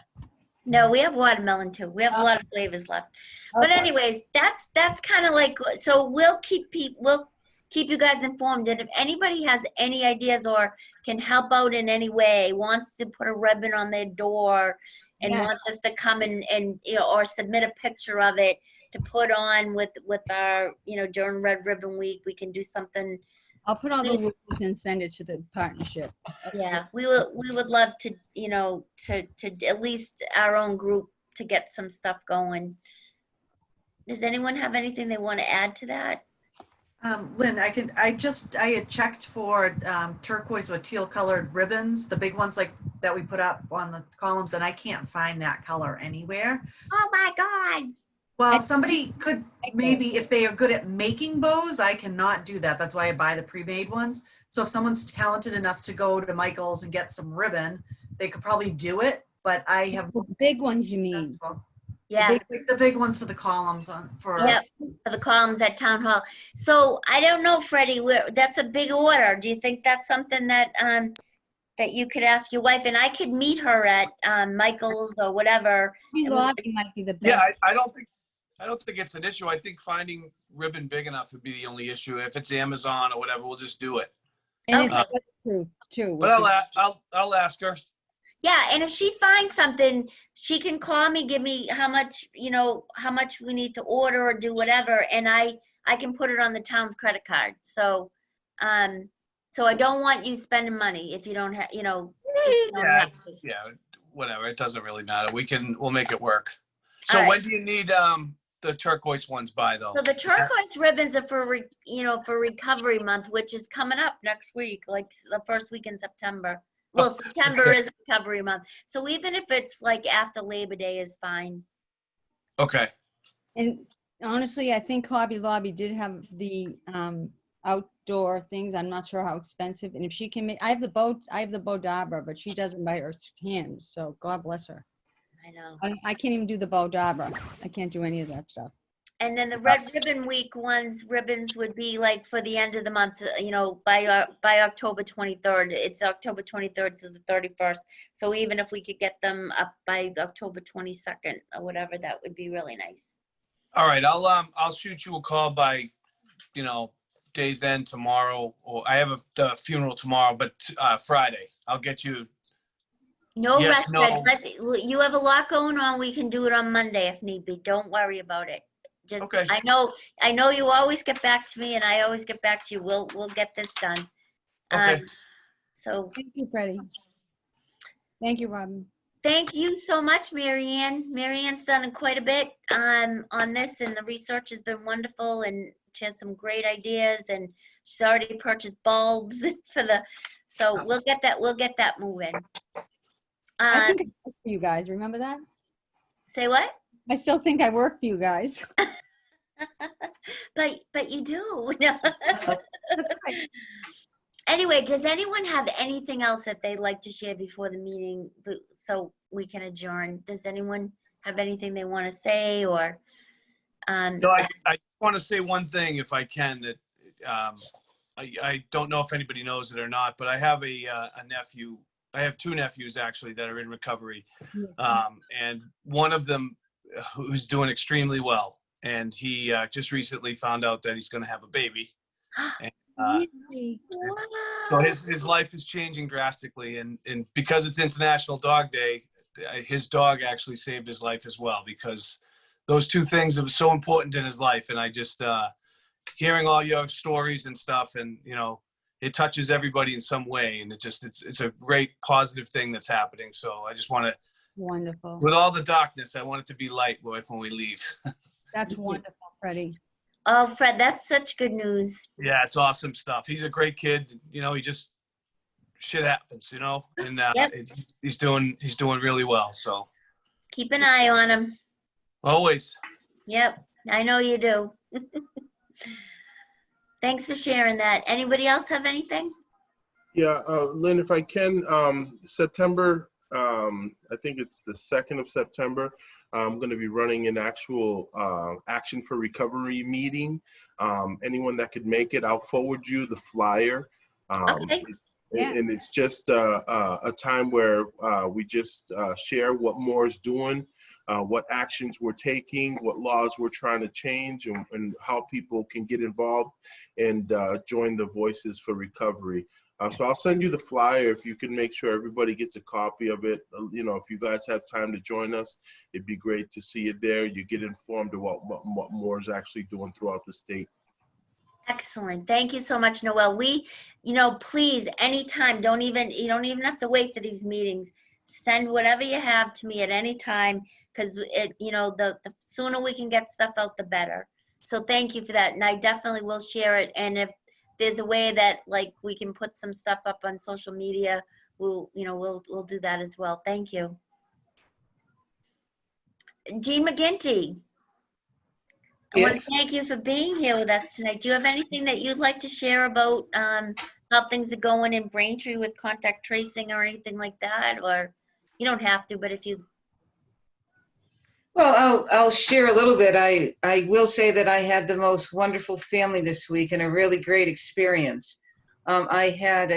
No, we have watermelon too. We have a lot of flavors left. But Okay. anyways, that's kind of like, so we'll keep you guys informed. And if anybody has any ideas or can help out in any way, wants to put a ribbon on their door and Yeah. wants us to come and you know, or submit a picture of it to put on with our, you know, during Red Ribbon Week, we can do something. I'll put all the rules and send it to the partnership. Yeah, we would love to, you know, to at least our own group to get some stuff going. Does anyone have anything they want to add to that? Lynn, I had checked for turquoise or teal colored ribbons, the big ones like that we put up on the columns, and I can't find that color anywhere. Oh my God. Well, somebody could maybe, if they are good at making bows, I cannot do that. That's why I buy the pre-made ones. So if someone's talented enough to go to Michael's and get some ribbon, they could probably do it, but I have. The big ones, you mean? Yeah. The big ones for the columns for. Yep, for the columns at Town Hall. So I don't know, Freddie, that's a big order. Do you think that's something that that you could ask your wife, and I could meet her at Michael's or whatever? Lobby might be the best. Yeah, I don't think it's an issue. I think finding ribbon big enough would be the only issue. If it's Amazon or whatever, we'll just do it. And it's the truth too. But I'll ask her. Yeah, and if she finds something, she can call me, give me how much, you know, how much we need to order or do whatever, and I can put it on the town's credit card. So, so I don't want you spending money if you don't have, you know. If you don't have to. Yeah, whatever. It doesn't really matter. We'll make it work. So All right. when do you need the turquoise ones by though? So the turquoise ribbons are for, you know, for Recovery Month, which is coming up next week, like the first week in September. Well, September is Recovery Month. So even if it's like after Labor Day is fine. Okay. And honestly, I think Hobby Lobby did have the outdoor things. I'm not sure how expensive. And if she can make, I have the Bodabra, but she does it by her hands. So God bless her. I know. I can't even do the Bodabra. I can't do any of that stuff. And then the Red Ribbon Week ribbons would be like for the end of the month, you know, by October 23rd. It's October 23rd to the 31st. So even if we could get them up by October 22nd or whatever, that would be really nice. All right. I'll shoot you a call by, you know, day's end tomorrow, or I have the funeral tomorrow, but Friday. I'll get you. No Yes, rush, no. Fred. You have a lot going on. We can do it on Monday if need be. Don't worry about it. Just, Okay. I know you always get back to me, and I always get back to you. We'll get this done. Okay. So Thank you, Freddie. Thank you, Robin. thank you so much, Marianne. Marianne's done quite a bit on this, and the research has been wonderful, and she has some great ideas, and she's already purchased bulbs for the. So we'll get that moving. I think I work for you guys. Remember that? Say what? I still think I work for you guys. But you do. No. Anyway, does anyone have anything else that they'd like to share before the meeting so we can adjourn? Does anyone have anything they want to say or? No, I want to say one thing if I can. That I don't know if anybody knows it or not, but I have a nephew. I have two nephews actually that are in recovery, and one of them who's doing extremely well. And he just recently found out that he's going to have a baby. And, so his life is changing drastically. And because it's International Dog Day, his dog actually saved his life as well, because those two things are so important in his life. And I just, hearing all your stories and stuff, and, you know, it touches everybody in some way. And it's a great positive thing that's happening. So I just want to Wonderful. With all the darkness, I want it to be light when we leave. That's wonderful, Freddie. Oh, Fred, that's such good news. Yeah, it's awesome stuff. He's a great kid. You know, he just shit happens, you know, and Yep. he's doing really well. So Keep an eye on him. always. Yep, I know you do. Thanks for sharing that. Anybody else have anything? Yeah, Lynn, if I can, September, I think it's the 2nd of September, I'm going to be running an actual Action for Recovery meeting. Anyone that could make it, I'll forward you the flyer. Okay. Yeah. And it's just a time where we just share what MORE is doing, what actions we're taking, what laws we're trying to change, and how people can get involved and join the Voices for Recovery. So I'll send you the flyer if you can make sure everybody gets a copy of it. You know, if you guys have time to join us, it'd be great to see it there. You get informed of what MORE is actually doing throughout the state. Excellent. Thank you so much, Noel. Please, anytime, you don't even have to wait for these meetings. Send whatever you have to me at any time, because the sooner we can get stuff out, the better. So thank you for that. And I definitely will share it. And if there's a way that we can put some stuff up on social media, we'll do that as well. Thank you. Jean McGinty. I want to Yes. thank you for being here with us tonight. Do you have anything that you'd like to share about how things are going in Braintree with contact tracing or anything like that? Or you don't have to, but if you... Well, I'll share a little bit. I will say that I had the most wonderful family this week and a really great experience. I had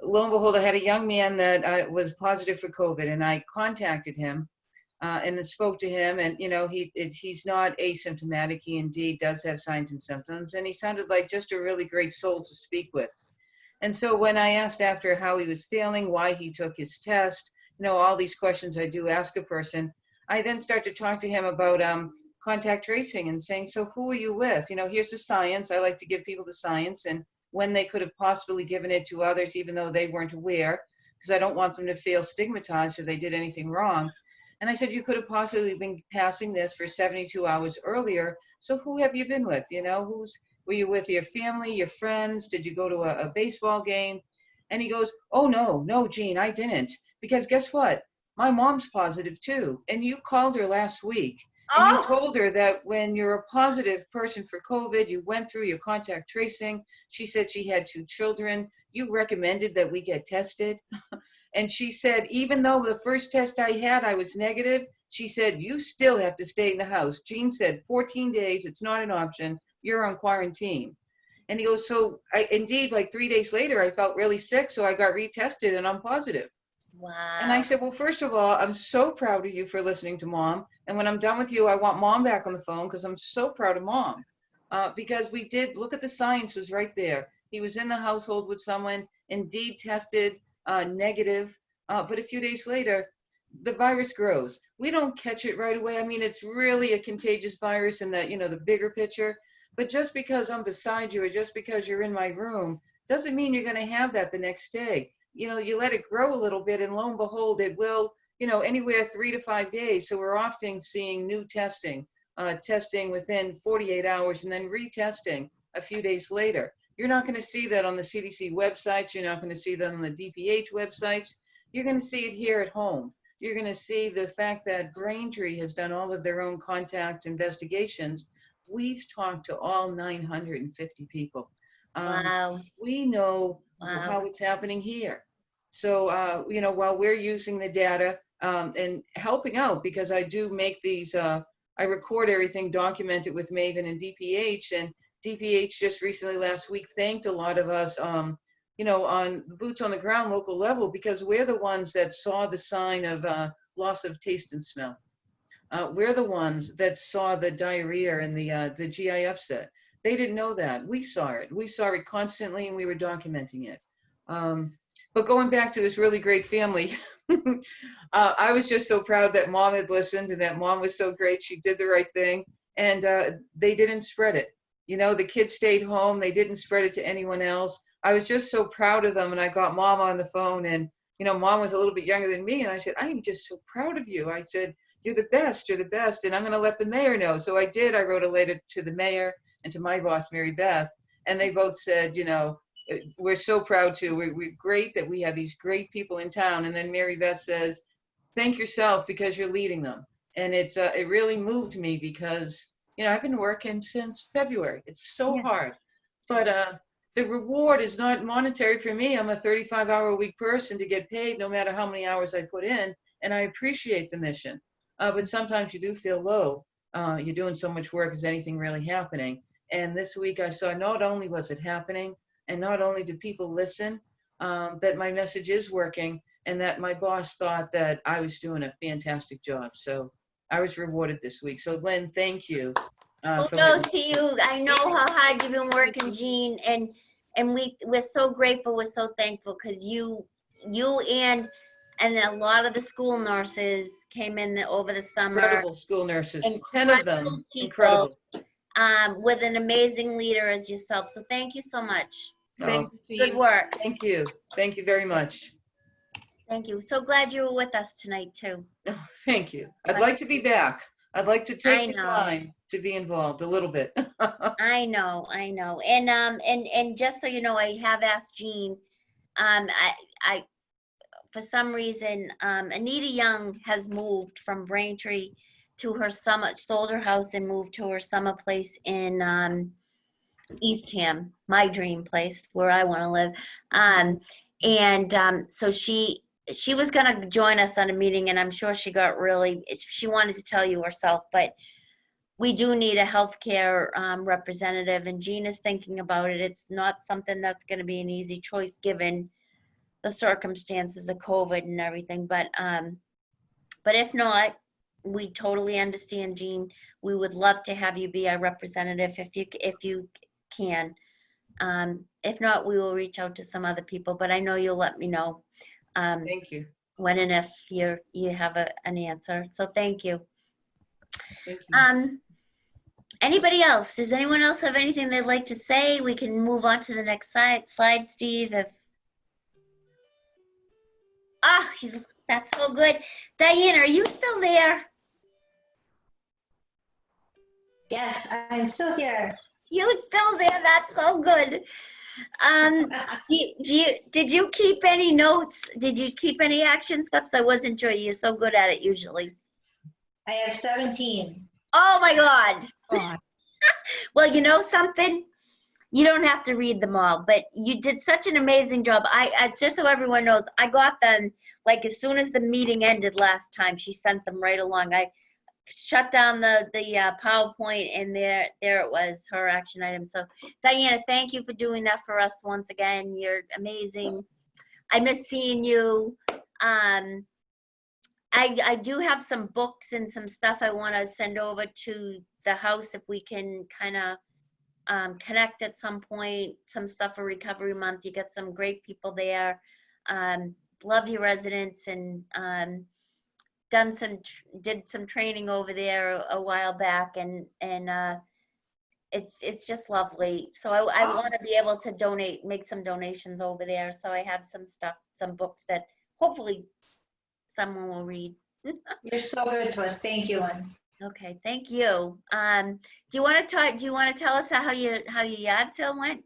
lo and behold, I had a young man that was positive for COVID, and I contacted him and then spoke to him, and he's not asymptomatic. He indeed does have signs and symptoms, and he sounded like just a really great soul to speak with. And so when I asked after how he was feeling, why he took his test, all these questions I do ask a person, I then start to talk to him about contact tracing and saying, so who are you with? Here's the science. I like to give people the science and when they could have possibly given it to others, even though they weren't aware, because I don't want them to feel stigmatized if they did anything wrong. And I said, you could have possibly been passing this for 72 hours earlier. So who have you been with? Were you with your family, your friends? Did you go to a baseball game? And he goes, oh, no, Jean, I didn't. Because guess what? My mom's positive too. And you called her last week. And you told her that when you're a positive person for COVID, you went through your contact tracing. She said she had 2 children. You recommended that we get tested. And she said, even though the first test I had, I was negative, she said, you still have to stay in the house. Jean said, 14 days, it's not an option. You're on quarantine. And he goes, so indeed, 3 days later, I felt really sick. So I got retested and I'm positive. Wow. And I said, well, first of all, I'm so proud of you for listening to Mom. And when I'm done with you, I want Mom back on the phone because I'm so proud of Mom. Because we did, look at the science was right there. He was in the household with someone, indeed tested negative. But a few days later, the virus grows. We don't catch it right away. I mean, it's really a contagious virus in that, the bigger picture. But just because I'm beside you or just because you're in my room doesn't mean you're going to have that the next day. You let it grow a little bit and lo and behold, it will, anywhere 3 to 5 days. So we're often seeing new testing within 48 hours and then retesting a few days later. You're not going to see that on the CDC websites. You're not going to see that on the DPH websites. You're going to see it here at home. You're going to see the fact that Braintree has done all of their own contact investigations. We've talked to all 950 people. Wow. We know Wow. how it's happening here. So, while we're using the data and helping out, because I do make these, I record everything, document it with Maven and DPH, and DPH just recently last week thanked a lot of us, on boots on the ground local level, because we're the ones that saw the sign of loss of taste and smell. We're the ones that saw the diarrhea and the GI upset. They didn't know that. We saw it. We saw it constantly and we were documenting it. But going back to this really great family, I was just so proud that Mom had listened and that Mom was so great. She did the right thing and they didn't spread it. The kids stayed home. They didn't spread it to anyone else. I was just so proud of them. And I got Mom on the phone and, Mom was a little bit younger than me, and I said, I am just so proud of you. I said, you're the best, and I'm going to let the mayor know. So I did. I wrote a letter to the mayor and to my boss, Mary Beth, and they both said, we're so proud to. We're great that we have these great people in town. And then Mary Beth says, thank yourself because you're leading them. And it really moved me because, I've been working since February. It's so hard. But the reward is not monetary for me. I'm a 35-hour-a-week person to get paid no matter how many hours I put in. And I appreciate the mission. But sometimes you do feel low. You're doing so much work. Is anything really happening? And this week I saw not only was it happening, and not only do people listen, that my message is working, and that my boss thought that I was doing a fantastic job. So I was rewarded this week. So Lynn, thank you. Kudos to you. I know how hard you've been working, Jean, and we're so grateful. We're so thankful because you and a lot of the school nurses came in over the summer. Incredible school nurses, 10 of them, incredible. With an amazing leader as yourself. So thank you so much. Good Oh, work. Thank you. Thank you very much. Thank you. So glad you were with us tonight too. Oh, thank you. I'd like to be back. I'd like to I take the know. time to be involved a little bit. I know. And just so you know, I have asked Jean. I for some reason, Anita Young has moved from Braintree to her summer, sold her house and moved to her summer place in Eastham, my dream place where I want to live. So she was going to join us on a meeting, and I'm sure she wanted to tell you herself, but we do need a healthcare representative, and Jean is thinking about it. It's not something that's going to be an easy choice given the circumstances of COVID and everything, but if not, we totally understand, Jean. We would love to have you be our representative if you can. If not, we will reach out to some other people, but I know you'll let me know. Thank you. When and if you have an answer. So thank you. Thank you. Anybody else? Does anyone else have anything they'd like to say? We can move on to the next slide, Steve. That's so good. Diane, are you still there? Yes, I'm still here. You still there? That's so good. Did you keep any notes? Did you keep any action steps? I wasn't sure. You're so good at it usually. I have 17. Oh my God. Well, you know something? You don't have to read them all, but you did such an amazing job. I just so everyone knows, I got them like as soon as the meeting ended last time. She sent them right along. I shut down the PowerPoint, and there it was, her action item. So Diana, thank you for doing that for us once again. You're amazing. I miss seeing you. I do have some books and some stuff I want to send over to the house if we can kind of connect at some point. Some stuff for Recovery Month. You get some great people there. Love your residents, and did some training over there a while back, and it's just lovely. So I want to be able to make some donations over there. So I have some stuff, some books that hopefully someone will read. You're so good to us. Thank you, Lynn. Okay, thank you. Do you want to tell us how your yard sale went?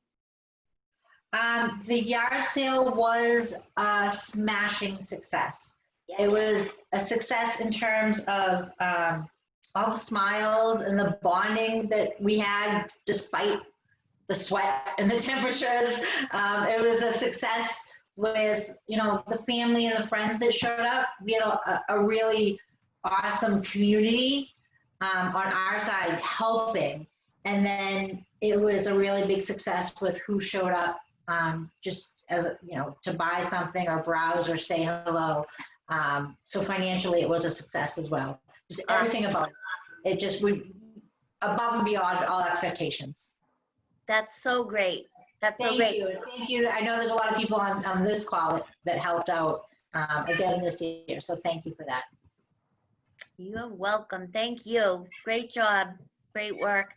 The yard sale was a smashing success. It was a success in terms of all the smiles and the bonding that we had despite the sweat and the temperatures. It was a success with, the family and the friends that showed up. We had a really awesome community on our side helping. And then it was a really big success with who showed up just as, to buy something or browse or say hello. So financially, it was a success as well. Just everything about it. It just above and beyond all expectations. That's so great. That's so Thank great. you. Thank you. I know there's a lot of people on this call that helped out again this year. So thank you for that. You're welcome. Thank you. Great job. Great work.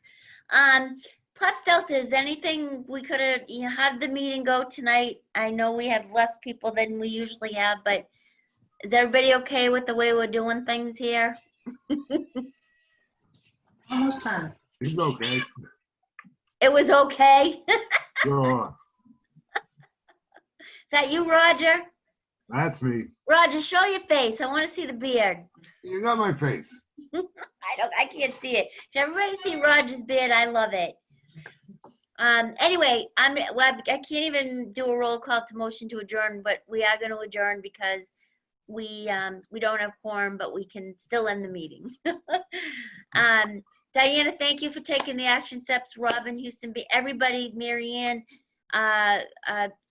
Plus Delta, is anything we could have, how did the meeting go tonight? I know we had less people than we usually have, but is everybody okay with the way we're doing things here? Almost done. He's okay. It was okay? Is Sure. that you, Roger? That's me. Roger, show your face. I want to see the beard. You got my face. I can't see it. Can everybody see Roger's beard? I love it. Anyway, I can't even do a roll call to motion to adjourn, but we are going to adjourn because we don't have quorum, but we can still end the meeting. Diana, thank you for taking the action steps. Robin, Houston, everybody, Mary Ann,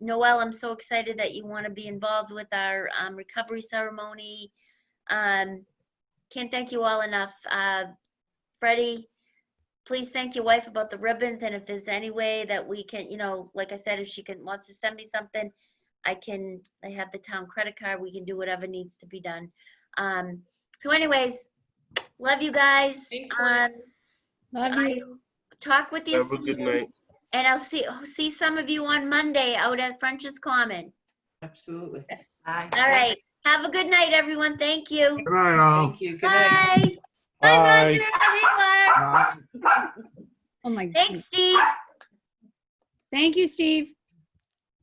Noelle, I'm so excited that you want to be involved with our recovery ceremony. Can't thank you all enough. Freddie, please thank your wife about the ribbons, and if there's any way that we can, like I said, if she wants to send me something, I have the town credit card, we can do whatever needs to be done. So anyways, love you guys. Thanks, Lynn. Love you. Talk with you Have a good soon, night. and I'll see some of you on Monday out at French's Common. Absolutely. Bye. All right. Have a good night, everyone. Thank you. Good night, all. Thank you. Good night. Bye. Bye, Roger. Bye, Mark. Bye. Oh my. Thanks, Steve. Thank you, Steve.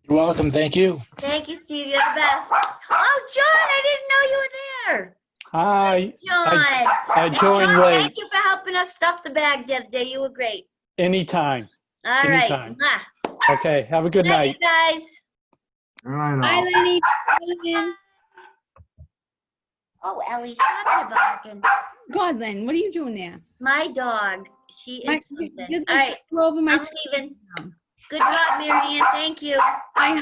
You're welcome. Thank you. Thank you, Steve. You're the best. Oh, John, I didn't know you were there. Hi, John. I And joined John, late. Thank you for helping us stuff the bags the other day. You were great. Anytime. All right. Anytime. Mwah. Okay, have a good Night, night. you guys. Good night, Bye, all. Lenny. Bye, Lynn. Oh, Ellie, stop your barking. God, Len, what are you doing there? My dog. She My- is something. you're All right. all over my I'm screen leaving. now. Good job, Mary Ann. Thank you. Bye,